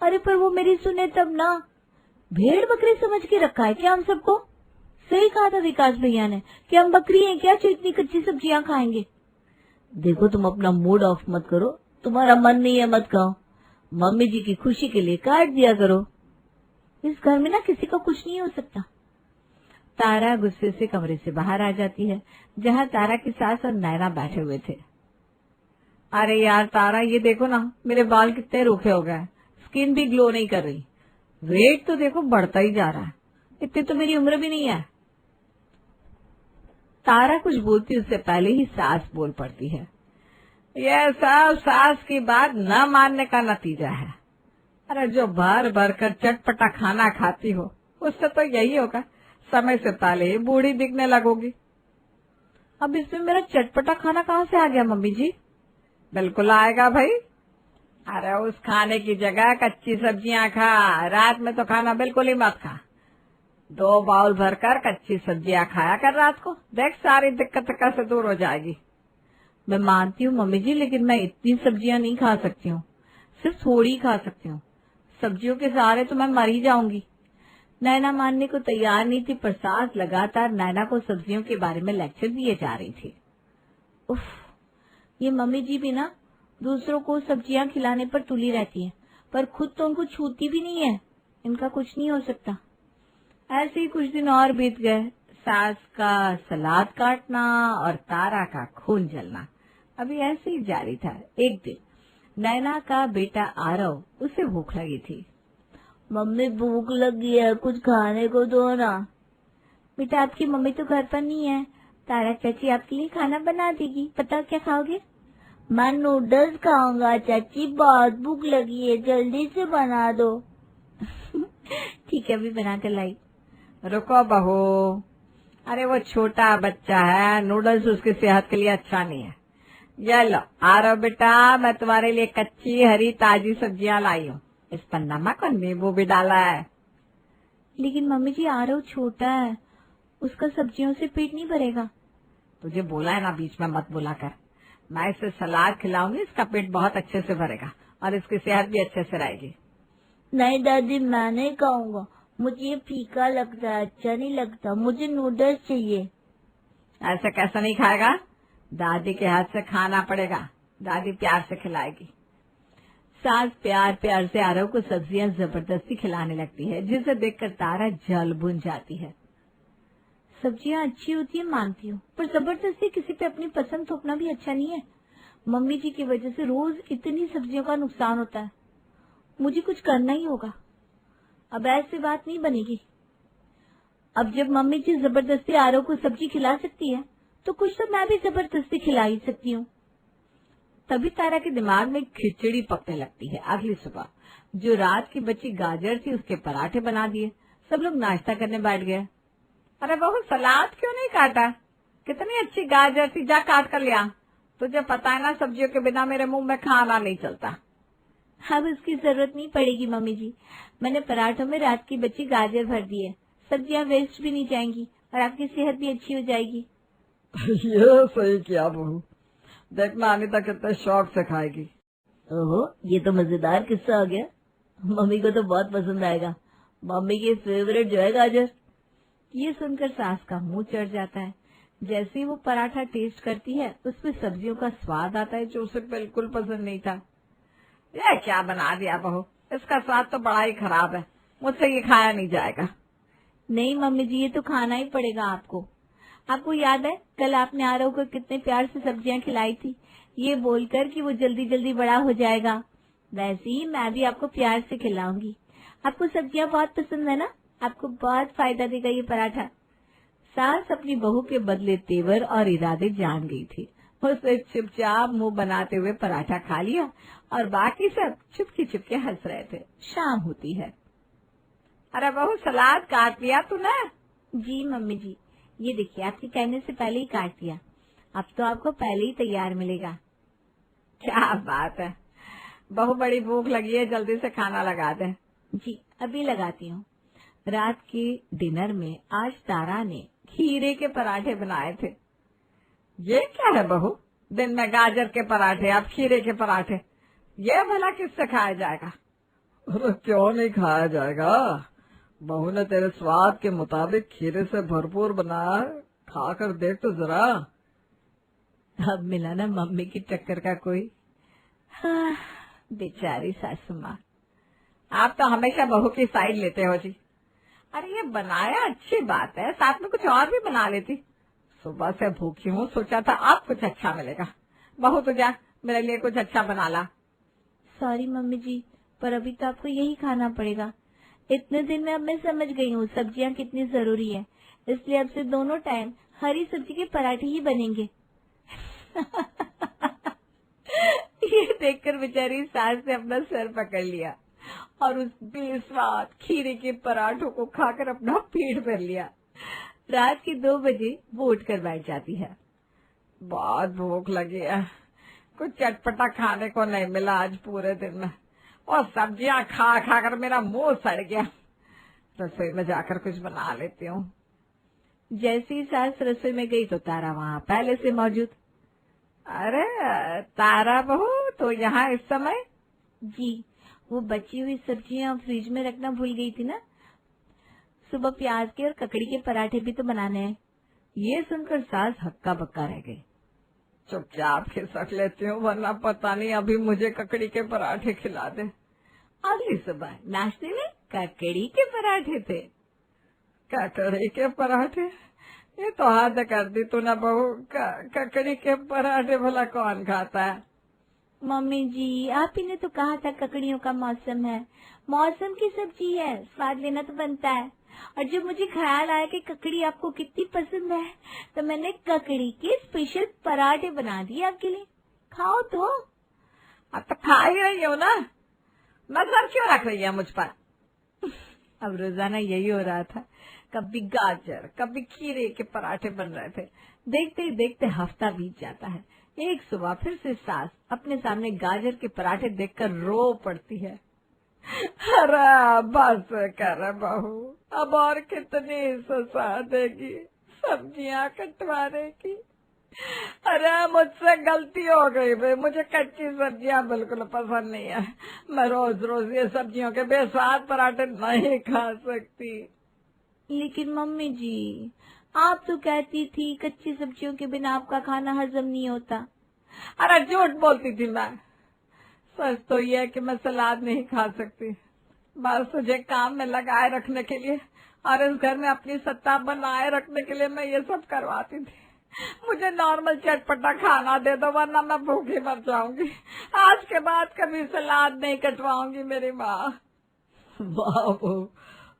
अरे पर वो मेरी सुने तब ना। भेड़ बकरी समझ के रखा है क्या हम सबको? सही कहा था विकास भैया ने कि हम बकरी हैं क्या जो इतनी कच्ची सब्जियां खाएंगे। देखो, तुम अपना मूड ऑफ मत करो, तुम्हारा मन नहीं है मत खाओ, मम्मी जी की खुशी के लिए काट दिया करो। इस घर में ना किसी का कुछ नहीं हो सकता। तारा गुस्से से कमरे से बाहर आ जाती है, जहाँ तारा की सास और नैना बैठे हुए थे। अरे यार तारा, ये देखो ना, मेरे बाल कितने रूखे हो गए, स्किन भी ग्लो नहीं कर रही, वेट तो देखो बढ़ता ही जा रहा है, इतनी तो मेरी उम्र भी नहीं है। तारा कुछ बोलती उससे पहले ही सास बोल पड़ती है, यह सब सास की बात न मानने का नतीजा है। अरे जो भर भर कर चटपटा खाना खाती हो, उससे तो यही होगा, समय से पहले ही बूढ़ी दिखने लगोगी। अब इसमें मेरा चटपटा खाना कहाँ से आ गया मम्मी जी? बिल्कुल आएगा भाई। अरे उस खाने की जगह कच्ची सब्जियां खा, रात में तो खाना बिल्कुल ही मत खा। 2 बाउल भरकर कच्ची सब्जियां खाया कर रात को, देख सारी दिक्कत से दूर हो जाएगी। मैं मानती हूँ मम्मी जी, लेकिन मैं इतनी सब्जियां नहीं खा सकती हूँ, सिर्फ थोड़ी ही खा सकती हूँ, सब्जियों के सहारे तो मैं मर ही जाऊंगी। नैना मानने को तैयार नहीं थी, पर सास लगातार नैना को सब्जियों के बारे में लेक्चर दिए जा रही थी। उफ, ये मम्मी जी भी ना दूसरों को सब्जियां खिलाने पर तुली रहती है, पर खुद तो उनको छूती भी नहीं है। इनका कुछ नहीं हो सकता। ऐसे ही कुछ दिन और बीत गए। सास का सलाद काटना और तारा का खून जलना अभी ऐसे ही जारी था। एक दिन नैना का बेटा आरव, उसे भूख लगी थी। मम्मी भूख लगी है, कुछ खाने को दो ना। बेटा, आपकी मम्मी तो घर पर नहीं है, तारा चाची आपके लिए खाना बना देगी। बताओ क्या खाओगे? मैं नूडल्स खाऊंगा चाची, बहुत भूख लगी है, जल्दी से बना दो। ठीक है, अभी बना कर लाई। रुको बहू, अरे वो छोटा बच्चा है, नूडल्स उसकी सेहत के लिए अच्छा नहीं है। ये लो, आ रहा बेटा, मैं तुम्हारे लिए कच्ची हरी ताजी सब्जियां लाई हूँ। इस पर नमक और नींबू भी डाला है। लेकिन मम्मी जी, आरव छोटा है, उसका सब्जियों से पेट नहीं भरेगा। तुझे बोला है ना बीच में मत बोला कर। मैं इसे सलाद खिलाऊंगी, इसका पेट बहुत अच्छे से भरेगा और इसकी सेहत भी अच्छे से रहेगी। नहीं दादी, मैं नहीं खाऊंगा, मुझे ये फीका लगता है, अच्छा नहीं लगता, मुझे नूडल्स चाहिए। ऐसे कैसा नहीं खाएगा, दादी के हाथ से खाना पड़ेगा, दादी प्यार से खिलाएगी। सास प्यार प्यार से आरव को सब्जियां जबरदस्ती खिलाने लगती है, जिसे देखकर तारा जल बुन जाती है। सब्जियां अच्छी होती है मानती हूँ, पर जबरदस्ती किसी पे अपनी पसंद थोपना भी अच्छा नहीं है। मम्मी जी की वजह से रोज इतनी सब्जियों का नुकसान होता है, मुझे कुछ करना ही होगा। अब ऐसी बात नहीं बनेगी। अब जब मम्मी जी जबरदस्ती आरव को सब्जी खिला सकती है, तो कुछ तो मैं भी जबरदस्ती खिला ही सकती हूँ। तभी तारा के दिमाग में खिचड़ी पकने लगती है। अगली सुबह जो रात की बची गाजर थी, उसके पराठे बना दिए। सब लोग नाश्ता करने बैठ गए। अरे बहू, सलाद क्यों नहीं काटा? कितनी अच्छी गाजर थी, जा काट कर लिया। तुझे पता है ना, सब्जियों के बिना मेरे मुंह में खाना नहीं चलता। अब उसकी जरूरत नहीं पड़ेगी मम्मी जी, मैंने पराठों में रात की बची गाजर भर दी है। सब्जियां वेस्ट भी नहीं जाएंगी और आपकी सेहत भी अच्छी हो जाएगी। ये सही किया बहू, देखना अनिता कितने शौक से खाएगी। ओहो, ये तो मजेदार किस्सा हो गया, मम्मी को तो बहुत पसंद आएगा। मम्मी की फेवरेट जो है गाजर। ये सुनकर सास का मुंह चढ़ जाता है। जैसे ही वो पराठा टेस्ट करती है, उसमें सब्जियों का स्वाद आता है जो उसे बिल्कुल पसंद नहीं था। ये क्या बना दिया बहू, इसका स्वाद तो बड़ा ही खराब है, मुझसे ये खाया नहीं जाएगा। नहीं मम्मी जी, ये तो खाना ही पड़ेगा आपको। आपको याद है कल आपने आरव को कितने प्यार से सब्जियां खिलाई थी, ये बोलकर कि वो जल्दी जल्दी बड़ा हो जाएगा। वैसे ही मैं भी आपको प्यार से खिलाऊंगी। आपको सब्जियां बहुत पसंद है ना, आपको बहुत फायदा देगा ये पराठा। सास अपनी बहू के बदले तेवर और इरादे जान गई थी। उसने चुपचाप मुंह बनाते हुए पराठा खा लिया और बाकी सब चुपके चुपके हंस रहे थे। शाम होती है। अरे बहू, सलाद काट लिया तूने? जी मम्मी जी, ये देखिए आपके कहने से पहले ही काट दिया। अब तो आपको पहले ही तैयार मिलेगा। क्या बात है बहू, बड़ी भूख लगी है, जल्दी से खाना लगा दे। जी अभी लगाती हूँ। रात के डिनर में आज तारा ने खीरे के पराठे बनाए थे। ये क्या है बहू, दिन में गाजर के पराठे, अब खीरे के पराठे, ये भला किससे खाया जाएगा? अरे क्यों नहीं खाया जाएगा, बहू ने तेरे स्वाद के मुताबिक खीरे से भरपूर बनाया है, खाकर देख तो जरा। अब मिला ना मम्मी की टक्कर का कोई। हाँ, बेचारी सासू माँ, आप तो हमेशा बहू की साइड लेते हो जी। अरे ये बनाया अच्छी बात है, साथ में कुछ और भी बना लेती। सुबह से भूखी हूँ, सोचा था अब कुछ अच्छा मिलेगा। बहू तो जा, मेरे लिए कुछ अच्छा बना ला। सॉरी मम्मी जी, पर अभी तो आपको यही खाना पड़ेगा। इतने दिन में अब मैं समझ गई हूँ सब्जियाँ कितनी जरूरी है, इसलिए अब से दोनों टाइम हरी सब्जी के पराठे ही बनेंगे। ये देखकर बेचारी सास ने अपना सर पकड़ लिया और उस बेस्वाद खीरे के पराठों को खाकर अपना पेट भर लिया। रात के 2 बजे वो उठकर बैठ जाती है। बहुत भूख लगी है, कुछ चटपटा खाने को नहीं मिला आज पूरे दिन में, और सब्जियां खा खा कर मेरा मुंह सड़ गया। रसोई में जाकर कुछ बना लेती हूँ। जैसे ही सास रसोई में गई तो तारा वहाँ पहले से मौजूद। अरे तारा बहू, तो यहाँ इस समय? जी, वो बची हुई सब्जियां फ्रिज में रखना भूल गई थी ना, सुबह प्याज के और ककड़ी के पराठे भी तो बनाने हैं। ये सुनकर सास हक्का बक्का रह गई। चुपचाप खिसक लेती हूँ, वरना पता नहीं अभी मुझे ककड़ी के पराठे खिला दे। अगली सुबह नाश्ते में ककड़ी के पराठे थे। ककड़ी के पराठे, ये तो हद कर दी तूने बहू। ककड़ी के पराठे भला कौन खाता है? मम्मी जी, आप ही ने तो कहा था ककड़ियों का मौसम है, मौसम की सब्जी है, स्वाद लेना तो बनता है। और जब मुझे ख्याल आया कि ककड़ी आपको कितनी पसंद है, तो मैंने ककड़ी के स्पेशल पराठे बना दिए आपके लिए। खाओ तो। अब तो खा ही रही हो ना, नजर क्यों रख रही है मुझ पर? अब रोजाना यही हो रहा था। कभी गाजर, कभी खीरे के पराठे बन रहे थे। देखते ही देखते हफ्ता बीत जाता है। एक सुबह फिर से सास अपने सामने गाजर के पराठे देखकर रो पड़ती है। अरे बस कर बहू, अब और कितनी सजा देगी सब्जियां कटवाने की। अरे मुझसे गलती हो गई भाई, मुझे कच्ची सब्जियां बिल्कुल पसंद नहीं है। मैं रोज रोज ये सब्जियों के बेस्वाद पराठे नहीं खा सकती। लेकिन मम्मी जी, आप तो कहती थी कच्ची सब्जियों के बिना आपका खाना हजम नहीं होता। अरे झूठ बोलती थी मैं। सच तो ये है कि मैं सलाद नहीं खा सकती। बस तुझे काम में लगाए रखने के लिए और इस घर में अपनी सत्ता बनाए रखने के लिए मैं ये सब करवाती थी। मुझे नॉर्मल चटपटा खाना दे दो वरना मैं भूखी मर जाऊंगी। आज के बाद कभी सलाद नहीं कटवाऊंगी मेरी माँ। वाह बहू,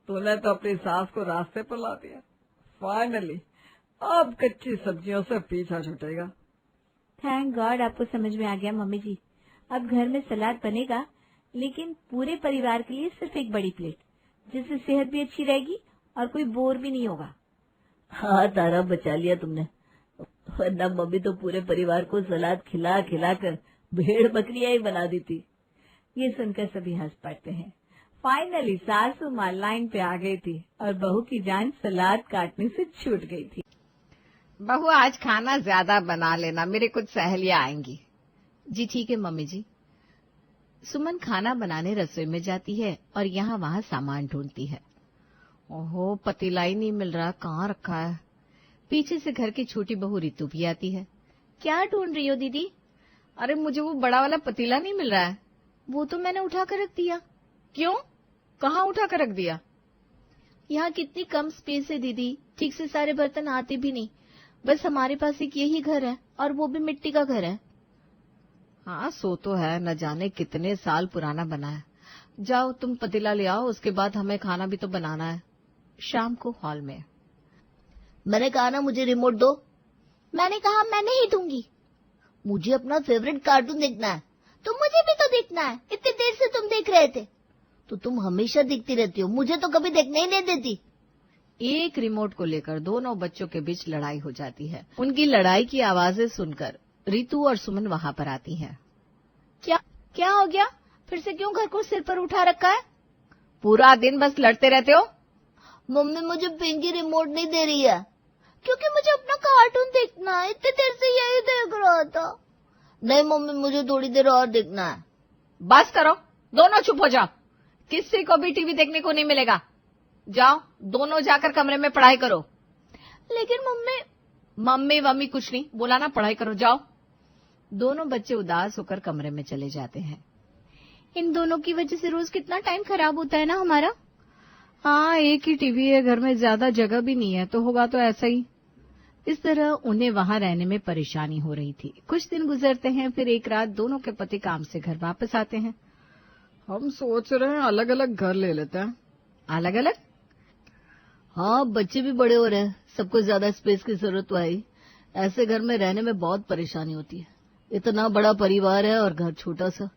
तूने तो अपनी सास को रास्ते पर ला दिया। फाइनली अब कच्ची सब्जियों से पीछा छूटेगा। थैंक गॉड आपको समझ में आ गया मम्मी जी। अब घर में सलाद बनेगा, लेकिन पूरे परिवार के लिए सिर्फ एक बड़ी प्लेट, जिससे सेहत भी अच्छी रहेगी और कोई बोर भी नहीं होगा। हाँ तारा, बचा लिया तुमने, वरना मम्मी तो पूरे परिवार को सलाद खिला खिला कर भेड़ बकरियां ही बना दी थी। ये सुनकर सभी हंस पड़ते हैं। फाइनली सासू माँ लाइन पे आ गई थी और बहू की जान सलाद काटने से छूट गई थी। बहू आज खाना ज्यादा बना लेना, मेरी कुछ सहेलियां आएंगी। जी ठीक है मम्मी जी। सुमन खाना बनाने रसोई में जाती है और यहाँ वहाँ सामान ढूंढती है। ओहो, पतीला ही नहीं मिल रहा, कहाँ रखा है। पीछे से घर की छोटी बहू रितु भी आती है। क्या ढूंढ रही हो दीदी? अरे मुझे वो बड़ा वाला पतीला नहीं मिल रहा है। वो तो मैंने उठा कर रख दिया। क्यों? कहाँ उठा कर रख दिया? यहाँ कितनी कम स्पेस है दीदी, ठीक से सारे बर्तन आते भी नहीं। बस हमारे पास एक यही घर है और वो भी मिट्टी का घर है। हाँ सो तो है, न जाने कितने साल पुराना बना है। जाओ तुम पतीला ले आओ, उसके बाद हमें खाना भी तो बनाना है। शाम को हॉल में। मैंने कहा ना मुझे रिमोट दो। मैंने कहा मैं नहीं दूंगी। मुझे अपना फेवरेट कार्टून देखना है। तो मुझे भी तो देखना है, इतनी देर से तुम देख रहे थे। तो तुम हमेशा देखती रहती हो, मुझे तो कभी देखने ही नहीं देती। एक रिमोट को लेकर दोनों बच्चों के बीच लड़ाई हो जाती है। उनकी लड़ाई की आवाजें सुनकर रितु और सुमन वहाँ पर आती हैं। क्या हो गया? फिर से क्यों घर को सिर पर उठा रखा है? पूरा दिन बस लड़ते रहते हो। मम्मी मुझे पिंकी रिमोट नहीं दे रही है। क्योंकि मुझे अपना कार्टून देखना है, इतनी देर से यही देख रहा था। नहीं मम्मी, मुझे थोड़ी देर और देखना है। बस करो, दोनों चुप हो जाओ। किसी को भी टीवी देखने को नहीं मिलेगा। जाओ दोनों जाकर कमरे में पढ़ाई करो। लेकिन मम्मी वम्मी कुछ नहीं, बोला ना, पढ़ाई करो, जाओ। दोनों बच्चे उदास होकर कमरे में चले जाते हैं। इन दोनों की वजह से रोज कितना टाइम खराब होता है ना हमारा। हाँ, एक ही टीवी है घर में, ज्यादा जगह भी नहीं है, तो होगा तो ऐसा ही। इस तरह उन्हें वहां रहने में परेशानी हो रही थी। कुछ दिन गुजरते हैं, फिर एक रात दोनों के पति काम से घर वापस आते हैं। हम सोच रहे हैं अलग अलग घर ले लेते हैं। अलग अलग? हाँ, बच्चे भी बड़े हो रहे हैं, सबको ज्यादा स्पेस की जरूरत तो है। ऐसे घर में रहने में बहुत परेशानी होती है। इतना बड़ा परिवार है और घर छोटा सा।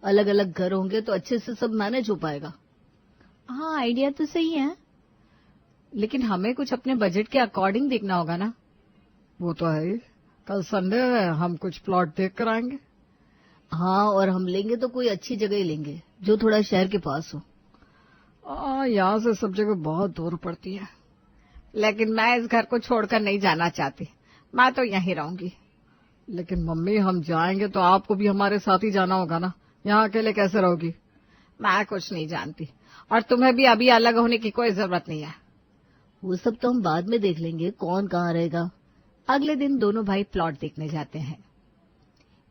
अलग अलग घर होंगे तो अच्छे से सब मैनेज हो पाएगा। हाँ, आइडिया तो सही है, लेकिन हमें कुछ अपने बजट के अकॉर्डिंग देखना होगा ना। वो तो है ही। कल संडे है, हम कुछ प्लॉट देख कर आएंगे। हाँ, और हम लेंगे तो कोई अच्छी जगह ही लेंगे जो थोड़ा शहर के पास हो। यहाँ से सब जगह बहुत दूर पड़ती है। लेकिन मैं इस घर को छोड़कर नहीं जाना चाहती, मैं तो यहीं रहूंगी। लेकिन मम्मी, हम जाएंगे तो आपको भी हमारे साथ ही जाना होगा ना, यहाँ अकेले कैसे रहोगी? मैं कुछ नहीं जानती, और तुम्हें भी अभी अलग होने की कोई जरूरत नहीं है। वो सब तो हम बाद में देख लेंगे, कौन कहाँ रहेगा। अगले दिन दोनों भाई प्लॉट देखने जाते हैं।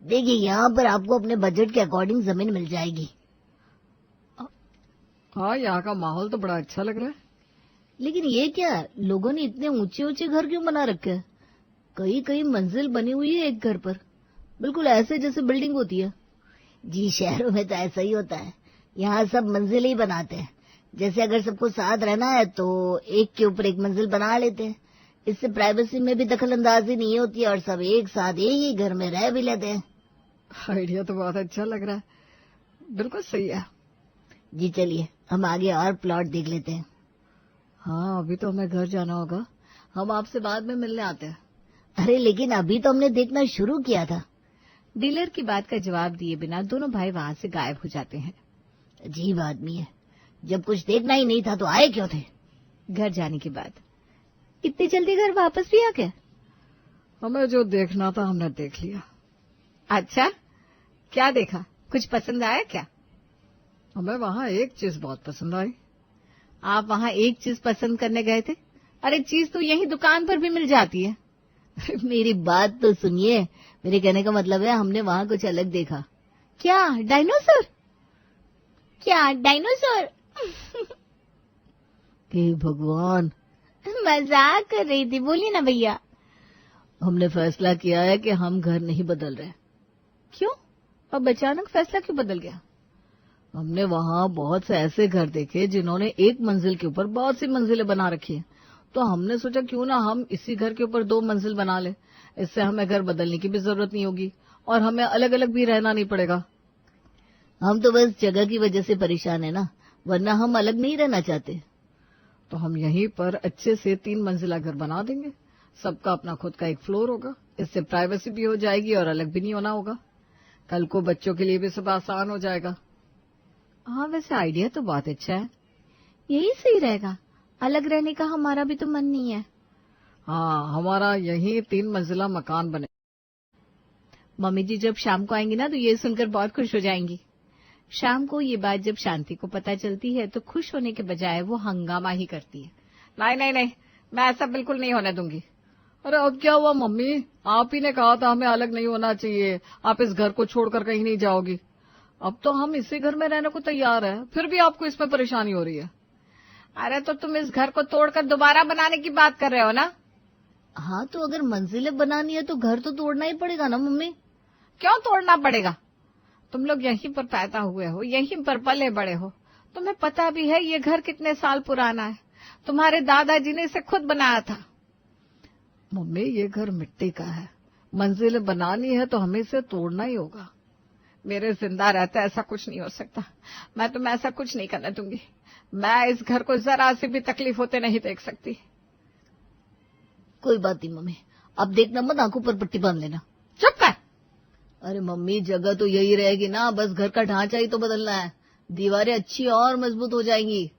देखिए, यहाँ पर आपको अपने बजट के अकॉर्डिंग जमीन मिल जाएगी। हाँ, यहाँ का माहौल तो बड़ा अच्छा लग रहा है। लेकिन ये क्या, लोगों ने इतने ऊंचे ऊंचे घर क्यों बना रखे हैं? कई कई मंजिल बनी हुई है एक घर पर, बिल्कुल ऐसे जैसे बिल्डिंग होती है। जी, शहरों में तो ऐसा ही होता है। यहाँ सब मंजिल ही बनाते हैं। जैसे अगर सबको साथ रहना है तो एक के ऊपर एक मंजिल बना लेते हैं। इससे प्राइवेसी में भी दखल अंदाजी नहीं होती है और सब एक साथ एक ही घर में रह भी लेते हैं। आइडिया तो बहुत अच्छा लग रहा है, बिल्कुल सही है। जी चलिए, हम आगे और प्लॉट देख लेते हैं। हाँ, अभी तो हमें घर जाना होगा, हम आपसे बाद में मिलने आते हैं। अरे लेकिन अभी तो हमने देखना शुरू किया था। डीलर की बात का जवाब दिए बिना दोनों भाई वहां से गायब हो जाते हैं। अजीब आदमी है, जब कुछ देखना ही नहीं था तो आए क्यों थे? घर जाने के बाद इतनी जल्दी घर वापस भी आ गए? हमें जो देखना था हमने देख लिया। अच्छा, क्या देखा? कुछ पसंद आया क्या? हमें वहाँ एक चीज बहुत पसंद आई। आप वहाँ एक चीज पसंद करने गए थे? अरे चीज तो यही दुकान पर भी मिल जाती है। मेरी बात तो सुनिए, मेरे कहने का मतलब है हमने वहाँ कुछ अलग देखा। क्या? डायनासोर? क्या डायनासोर? हे भगवान, मजाक कर रही थी, बोलिए ना भैया। हमने फैसला किया है कि हम घर नहीं बदल रहे। क्यों? अब अचानक फैसला क्यों बदल गया? हमने वहाँ बहुत से ऐसे घर देखे जिन्होंने एक मंजिल के ऊपर बहुत सी मंजिलें बना रखी हैं, तो हमने सोचा क्यों ना हम इसी घर के ऊपर 2 मंजिल बना ले। इससे हमें घर बदलने की भी जरूरत नहीं होगी और हमें अलग अलग भी रहना नहीं पड़ेगा। हम तो बस जगह की वजह से परेशान है ना, वरना हम अलग नहीं रहना चाहते। तो हम यहीं पर अच्छे से 3 मंजिला घर बना देंगे। सबका अपना खुद का एक फ्लोर होगा, इससे प्राइवेसी भी हो जाएगी और अलग भी नहीं होना होगा। कल को बच्चों के लिए भी सब आसान हो जाएगा। हाँ, वैसे आइडिया तो बहुत अच्छा है, यही सही रहेगा। अलग रहने का हमारा भी तो मन नहीं है। हाँ, हमारा यहीं 3 मंजिला मकान बने। मम्मी जी जब शाम को आएंगी ना तो ये सुनकर बहुत खुश हो जाएंगी। शाम को ये बात जब शांति को पता चलती है तो खुश होने के बजाय वो हंगामा ही करती है। नहीं नहीं नहीं, मैं ऐसा बिल्कुल नहीं होने दूंगी। अरे अब क्या हुआ मम्मी, आप ही ने कहा था हमें अलग नहीं होना चाहिए, आप इस घर को छोड़कर कहीं नहीं जाओगी। अब तो हम इसी घर में रहने को तैयार हैं, फिर भी आपको इसमें परेशानी हो रही है। अरे तो तुम इस घर को तोड़कर दोबारा बनाने की बात कर रहे हो ना? हाँ, तो अगर मंजिलें बनानी है तो घर तो तोड़ना ही पड़ेगा ना मम्मी। क्यों तोड़ना पड़ेगा? तुम लोग यहीं पर पैदा हुए हो, यहीं पर पले बड़े हो, तुम्हें पता भी है ये घर कितने साल पुराना है। तुम्हारे दादाजी ने इसे खुद बनाया था। मम्मी, ये घर मिट्टी का है, मंजिलें बनानी है तो हमें इसे तोड़ना ही होगा। मेरे जिंदा रहते ऐसा कुछ नहीं हो सकता। मैं तुम्हें ऐसा कुछ नहीं करने दूंगी। मैं इस घर को जरा सी भी तकलीफ होते नहीं देख सकती। कोई बात नहीं मम्मी, अब देखना मत, आंखों पर पट्टी बांध लेना। चुप कर। अरे मम्मी, जगह तो यही रहेगी ना, बस घर का ढांचा ही तो बदलना है। दीवारें अच्छी और मजबूत हो जाएंगी।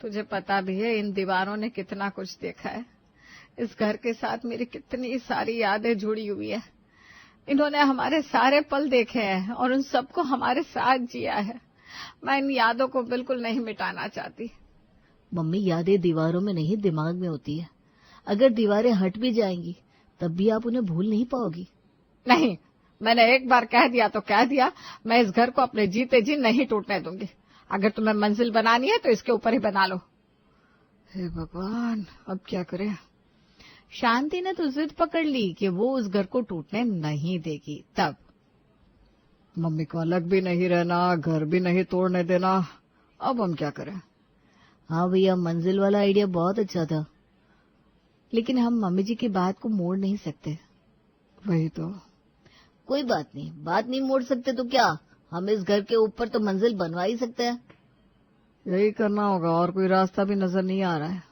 तुझे पता भी है इन दीवारों ने कितना कुछ देखा है। इस घर के साथ मेरी कितनी सारी यादें जुड़ी हुई है। इन्होंने हमारे सारे पल देखे हैं और उन सबको हमारे साथ जिया है। मैं इन यादों को बिल्कुल नहीं मिटाना चाहती। मम्मी, यादें दीवारों में नहीं, दिमाग में होती है। अगर दीवारें हट भी जाएंगी तब भी आप उन्हें भूल नहीं पाओगी। नहीं, मैंने एक बार कह दिया तो कह दिया। मैं इस घर को अपने जीते जी नहीं टूटने दूंगी। अगर तुम्हें मंजिल बनानी है तो इसके ऊपर ही बना लो। हे भगवान, अब क्या करें। शांति ने तो जिद पकड़ ली कि वो उस घर को टूटने नहीं देगी। तब मम्मी को अलग भी नहीं रहना, घर भी नहीं तोड़ने देना, अब हम क्या करें। हाँ भैया, मंजिल वाला आइडिया बहुत अच्छा था, लेकिन हम मम्मी जी की बात को मोड़ नहीं सकते। वही तो। कोई बात नहीं, बात नहीं मोड़ सकते तो क्या, हम इस घर के ऊपर तो मंजिल बनवा ही सकते हैं। यही करना होगा, और कोई रास्ता भी नजर नहीं आ रहा है।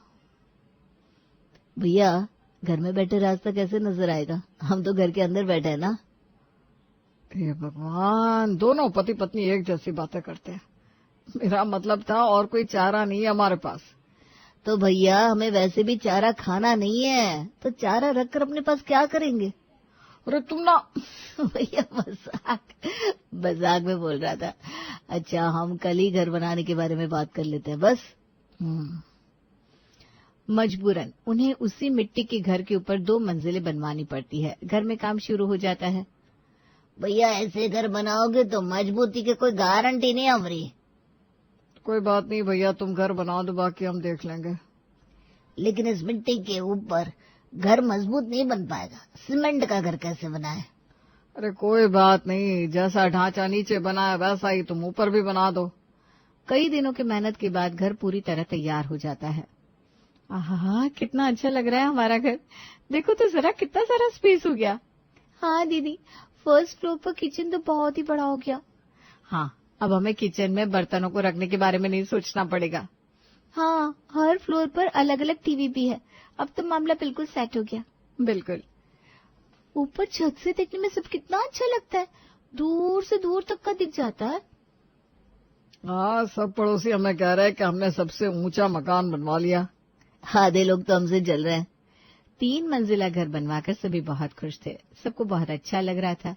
भैया, घर में बैठे रास्ता कैसे नजर आएगा, हम तो घर के अंदर बैठे हैं ना। हे भगवान, दोनों पति पत्नी एक जैसी बातें करते हैं। मेरा मतलब था और कोई चारा नहीं है हमारे पास। तो भैया, हमें वैसे भी चारा खाना नहीं है, तो चारा रखकर अपने पास क्या करेंगे। अरे तुम ना। भैया मजाक में बोल रहा था। अच्छा, हम कल ही घर बनाने के बारे में बात कर लेते हैं बस। मजबूरन उन्हें उसी मिट्टी के घर के ऊपर 2 मंजिलें बनवानी पड़ती है। घर में काम शुरू हो जाता है। भैया, ऐसे घर बनाओगे तो मजबूती की कोई गारंटी नहीं हमारी। कोई बात नहीं भैया, तुम घर बना दो, बाकी हम देख लेंगे। लेकिन इस मिट्टी के ऊपर घर मजबूत नहीं बन पाएगा। सीमेंट का घर कैसे बनाए। अरे कोई बात नहीं, जैसा ढांचा नीचे बना है वैसा ही तुम ऊपर भी बना दो। कई दिनों की मेहनत के बाद घर पूरी तरह तैयार हो जाता है। आहा, कितना अच्छा लग रहा है हमारा घर। देखो तो जरा, कितना सारा स्पेस हो गया। हाँ दीदी, फर्स्ट फ्लोर पर किचन तो बहुत ही बड़ा हो गया। हाँ, अब हमें किचन में बर्तनों को रखने के बारे में नहीं सोचना पड़ेगा। हाँ, हर फ्लोर पर अलग अलग टीवी भी है। अब तो मामला बिल्कुल सेट हो गया। बिल्कुल। ऊपर छत से देखने में सब कितना अच्छा लगता है, दूर से दूर तक का दिख जाता है। हाँ, सब पड़ोसी हमें कह रहे हैं कि हमने सबसे ऊंचा मकान बनवा लिया। आधे लोग तो हमसे जल रहे हैं। 3 मंजिला घर बनवाकर सभी बहुत खुश थे, सबको बहुत अच्छा लग रहा था।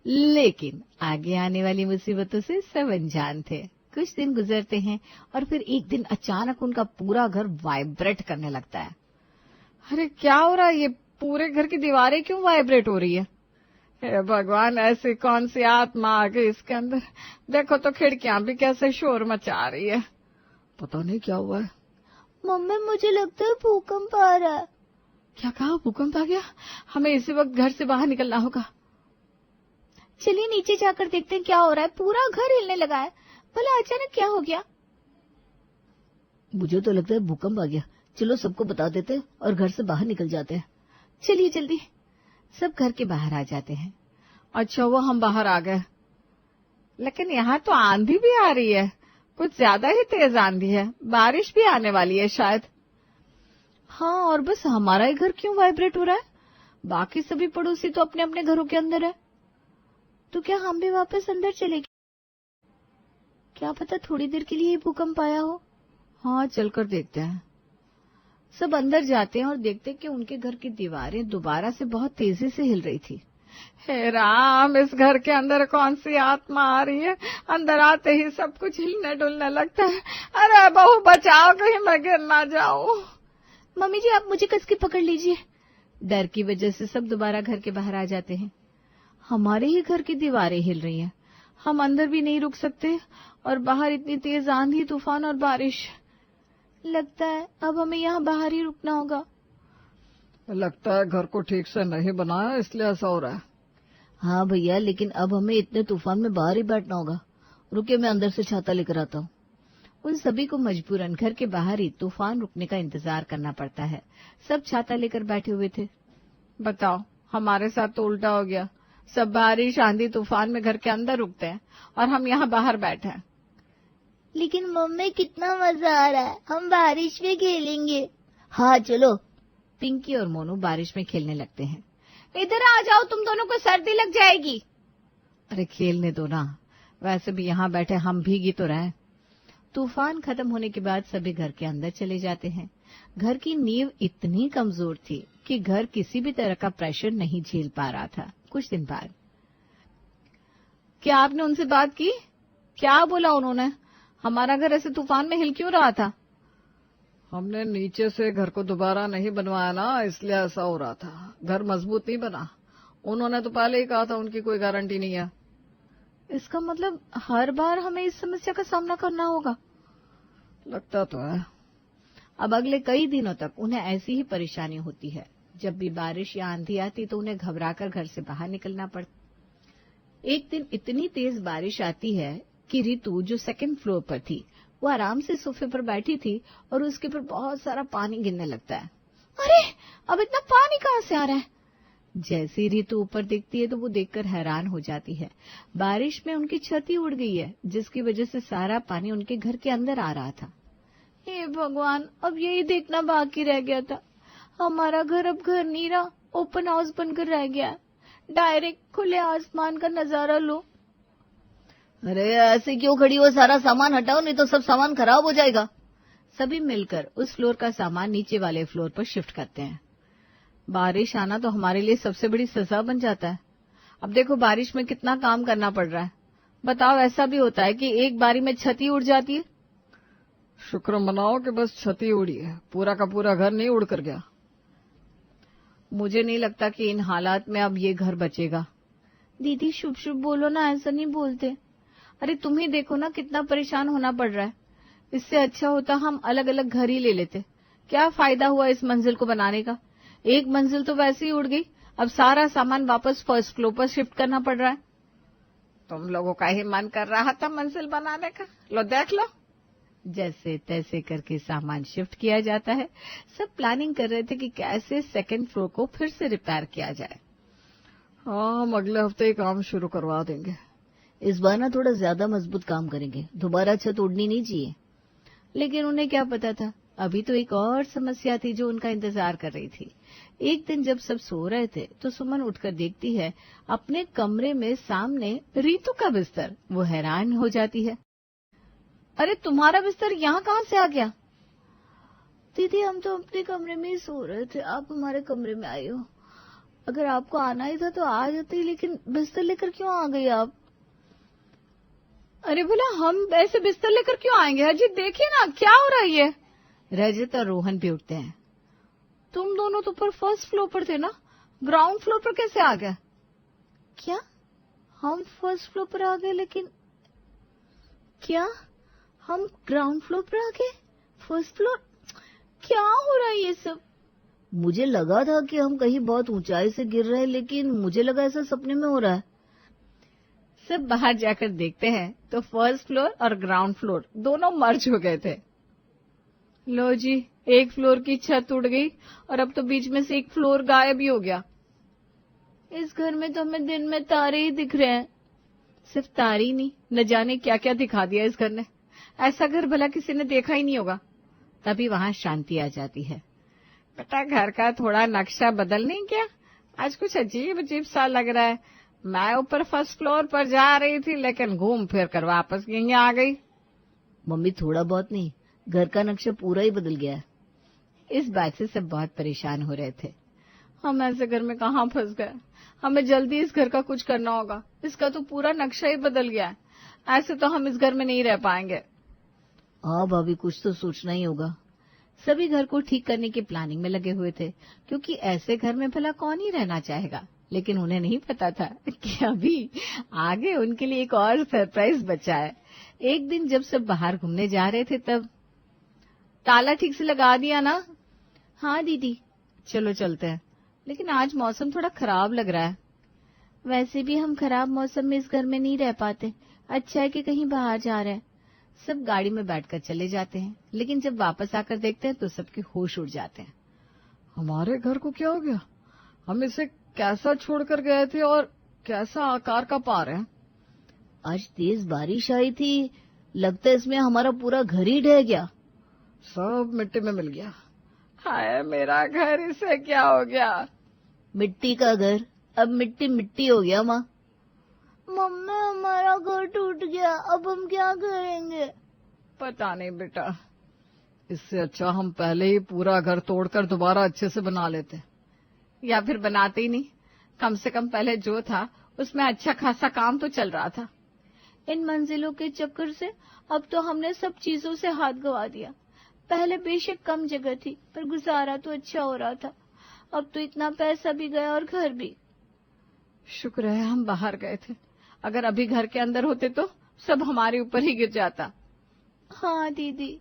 लेकिन आगे आने वाली मुसीबतों से सब अनजान थे। कुछ दिन गुजरते हैं और फिर एक दिन अचानक उनका पूरा घर वाइब्रेट करने लगता है। अरे क्या हो रहा है, ये पूरे घर की दीवारें क्यों वाइब्रेट हो रही है? हे भगवान, ऐसी कौन सी आत्मा आ गई इसके अंदर? देखो तो खिड़कियां भी कैसे शोर मचा रही है। पता नहीं क्या हुआ है। मम्मी, मुझे लगता है भूकंप आ रहा है। क्या कहा? भूकंप आ गया? हमें इसी वक्त घर से बाहर निकलना होगा। चलिए नीचे जाकर देखते हैं क्या हो रहा है। पूरा घर हिलने लगा है। भला अचानक क्या हो गया? मुझे तो लगता है भूकंप आ गया। चलो सबको बता देते हैं और घर से बाहर निकल जाते हैं। चलिए जल्दी। सब घर के बाहर आ जाते हैं। अच्छा हुआ हम बाहर आ गए, लेकिन यहाँ तो आंधी भी आ रही है, कुछ ज्यादा ही तेज आंधी है। बारिश भी आने वाली है शायद। हाँ, और बस हमारा ही घर क्यों वाइब्रेट हो रहा है? बाकी सभी पड़ोसी तो अपने अपने घरों के अंदर है। तो क्या हम भी वापस अंदर चले गए? क्या पता थोड़ी देर के लिए ही भूकंप आया हो। हाँ, चलकर देखते हैं। सब अंदर जाते हैं और देखते हैं कि उनके घर की दीवारें दोबारा से बहुत तेजी से हिल रही थी। हे राम, इस घर के अंदर कौन सी आत्मा आ रही है? अंदर आते ही सब कुछ हिलने डुलने लगता है। अरे बहू बचाओ, कहीं मैं गिर ना जाऊं। मम्मी जी, आप मुझे कस के पकड़ लीजिए। डर की वजह से सब दोबारा घर के बाहर आ जाते हैं। हमारे ही घर की दीवारें हिल रही हैं। हम अंदर भी नहीं रुक सकते और बाहर इतनी तेज आंधी, तूफान और बारिश। लगता है अब हमें यहाँ बाहर ही रुकना होगा। लगता है घर को ठीक से नहीं बनाया, इसलिए ऐसा हो रहा है। हाँ भैया, लेकिन अब हमें इतने तूफान में बाहर ही बैठना होगा। रुकिए, मैं अंदर से छाता लेकर आता हूँ। उन सभी को मजबूरन घर के बाहर ही तूफान रुकने का इंतजार करना पड़ता है। सब छाता लेकर बैठे हुए थे। बताओ, हमारे साथ तो उल्टा हो गया। सब बारिश, आंधी, तूफान में घर के अंदर रुकते हैं और हम यहाँ बाहर बैठे हैं। लेकिन मम्मी, कितना मजा आ रहा है, हम बारिश में खेलेंगे। हाँ चलो। पिंकी और मोनू बारिश में खेलने लगते हैं। इधर आ जाओ, तुम दोनों को सर्दी लग जाएगी। अरे खेलने दो ना, वैसे भी यहाँ बैठे हम भीगी तो रहे। तूफान खत्म होने के बाद सभी घर के अंदर चले जाते हैं। घर की नींव इतनी कमजोर थी कि घर किसी भी तरह का प्रेशर नहीं झेल पा रहा था। कुछ दिन बाद, क्या आपने उनसे बात की? क्या बोला उन्होंने? हमारा घर ऐसे तूफान में हिल क्यों रहा था? हमने नीचे से घर को दोबारा नहीं बनवाया ना, इसलिए ऐसा हो रहा था। घर मजबूत नहीं बना। उन्होंने तो पहले ही कहा था उनकी कोई गारंटी नहीं है। इसका मतलब हर बार हमें इस समस्या का सामना करना होगा। लगता तो है। अब अगले कई दिनों तक उन्हें ऐसी ही परेशानी होती है। जब भी बारिश या आंधी आती तो उन्हें घबराकर घर से बाहर निकलना पड़ता। एक दिन इतनी तेज बारिश आती है कि रितु, जो 2nd फ्लोर पर थी, वो आराम से सोफे पर बैठी थी और उसके ऊपर बहुत सारा पानी गिरने लगता है। अरे, अब इतना पानी कहाँ से आ रहा है? जैसे रितु ऊपर देखती है तो वो देखकर हैरान हो जाती है। बारिश में उनकी छत ही उड़ गई है, जिसकी वजह से सारा पानी उनके घर के अंदर आ रहा था। हे भगवान, अब यही देखना बाकी रह गया था। हमारा घर अब घर नहीं रहा, ओपन हाउस बनकर रह गया। डायरेक्ट खुले आसमान का नजारा लो। अरे ऐसे क्यों खड़ी हो? सारा सामान हटाओ, नहीं तो सब सामान खराब हो जाएगा। सभी मिलकर उस फ्लोर का सामान नीचे वाले फ्लोर पर शिफ्ट करते हैं। बारिश आना तो हमारे लिए सबसे बड़ी सजा बन जाता है। अब देखो बारिश में कितना काम करना पड़ रहा है। बताओ, ऐसा भी होता है कि एक बारी में छत ही उड़ जाती है? शुक्र मनाओ कि बस छत ही उड़ी है, पूरा का पूरा घर नहीं उड़ कर गया। मुझे नहीं लगता कि इन हालात में अब ये घर बचेगा। दीदी शुभ शुभ बोलो ना, ऐसा नहीं बोलते। अरे तुम ही देखो ना, कितना परेशान होना पड़ रहा है। इससे अच्छा होता हम अलग अलग घर ही ले लेते। क्या फायदा हुआ इस मंजिल को बनाने का? एक मंजिल तो वैसे ही उड़ गई, अब सारा सामान वापस 1st फ्लोर पर शिफ्ट करना पड़ रहा है। तुम लोगों का ही मन कर रहा था मंजिल बनाने का, लो देख लो। जैसे तैसे करके सामान शिफ्ट किया जाता है। सब प्लानिंग कर रहे थे कि कैसे 2nd फ्लोर को फिर से रिपेयर किया जाए। हाँ, हम अगले हफ्ते ही काम शुरू करवा देंगे। इस बार ना थोड़ा ज्यादा मजबूत काम करेंगे, दोबारा छत उड़नी नहीं चाहिए। लेकिन उन्हें क्या पता था, अभी तो एक और समस्या थी जो उनका इंतजार कर रही थी। एक दिन जब सब सो रहे थे तो सुमन उठकर देखती है अपने कमरे में सामने रीतू का बिस्तर। वो हैरान हो जाती है, अरे तुम्हारा बिस्तर यहाँ कहाँ से आ गया? दीदी हम तो अपने कमरे में ही सो रहे थे, आप हमारे कमरे में आई हो। अगर आपको आना ही था तो आ जाती, लेकिन बिस्तर लेकर क्यों आ गई आप? अरे बोला हम ऐसे बिस्तर लेकर क्यों आएंगे? अजीत देखिए ना क्या हो रहा है ये। रजत और रोहन भी उठते हैं। तुम दोनों तो ऊपर फर्स्ट फ्लोर पर थे ना, ग्राउंड फ्लोर पर कैसे आ गए? क्या हम फर्स्ट फ्लोर पर आ गए? लेकिन क्या हम ग्राउंड फ्लोर पर आ गए? First floor? क्या हो रहा है ये सब? मुझे लगा था कि हम कहीं बहुत ऊंचाई से गिर रहे हैं, लेकिन मुझे लगा ऐसा सपने में हो रहा है। सब बाहर जाकर देखते हैं तो फर्स्ट फ्लोर और ग्राउंड फ्लोर दोनों मर्ज हो गए थे। लो जी, एक फ्लोर की छत उड़ गई और अब तो बीच में से एक फ्लोर गायब ही हो गया। इस घर में तो हमें दिन में तारे ही दिख रहे हैं। सिर्फ तारे ही नहीं, न जाने क्या क्या दिखा दिया इस घर ने। ऐसा घर भला किसी ने देखा ही नहीं होगा। तभी वहां शांति आ जाती है। बेटा घर का थोड़ा नक्शा बदल नहीं क्या? आज कुछ अजीब अजीब सा लग रहा है। मैं ऊपर फर्स्ट फ्लोर पर जा रही थी लेकिन घूम फिर कर वापस यहीं आ गई। मम्मी थोड़ा बहुत नहीं, घर का नक्शा पूरा ही बदल गया है। इस बात से सब बहुत परेशान हो रहे थे। हम ऐसे घर में कहाँ फंस गए? हमें जल्दी इस घर का कुछ करना होगा। इसका तो पूरा नक्शा ही बदल गया है। ऐसे तो हम इस घर में नहीं रह पाएंगे। हाँ भाभी, कुछ तो सोचना ही होगा। सभी घर को ठीक करने की प्लानिंग में लगे हुए थे, क्योंकि ऐसे घर में भला कौन ही रहना चाहेगा। लेकिन उन्हें नहीं पता था कि अभी आगे उनके लिए एक और सरप्राइज बचा है। एक दिन जब सब बाहर घूमने जा रहे थे तब, ताला ठीक से लगा दिया ना? हाँ दीदी। चलो चलते हैं। लेकिन आज मौसम थोड़ा खराब लग रहा है। वैसे भी हम खराब मौसम में इस घर में नहीं रह पाते। अच्छा है कि कहीं बाहर जा रहे हैं। सब गाड़ी में बैठकर चले जाते हैं, लेकिन जब वापस आकर देखते हैं तो सबके होश उड़ जाते हैं। हमारे घर को क्या हो गया? हम इसे कैसा छोड़कर गए थे और कैसा आकार का पा रहे हैं? आज तेज बारिश आई थी, लगता है इसमें हमारा पूरा घर ही ढह गया। सब मिट्टी में मिल गया। हाय मेरा घर, इसे क्या हो गया? मिट्टी का घर अब मिट्टी मिट्टी हो गया। माँ, मम्मी हमारा घर टूट गया, अब हम क्या करेंगे? पता नहीं बेटा, इससे अच्छा हम पहले ही पूरा घर तोड़कर दोबारा अच्छे से बना लेते, या फिर बनाते ही नहीं। कम से कम पहले जो था उसमें अच्छा खासा काम तो चल रहा था। इन मंजिलों के चक्कर से अब तो हमने सब चीजों से हाथ गंवा दिया। पहले बेशक कम जगह थी, पर गुजारा तो अच्छा हो रहा था। अब तो इतना पैसा भी गया और घर भी। शुक्र है हम बाहर गए थे, अगर अभी घर के अंदर होते तो सब हमारे ऊपर ही गिर जाता। हाँ दीदी।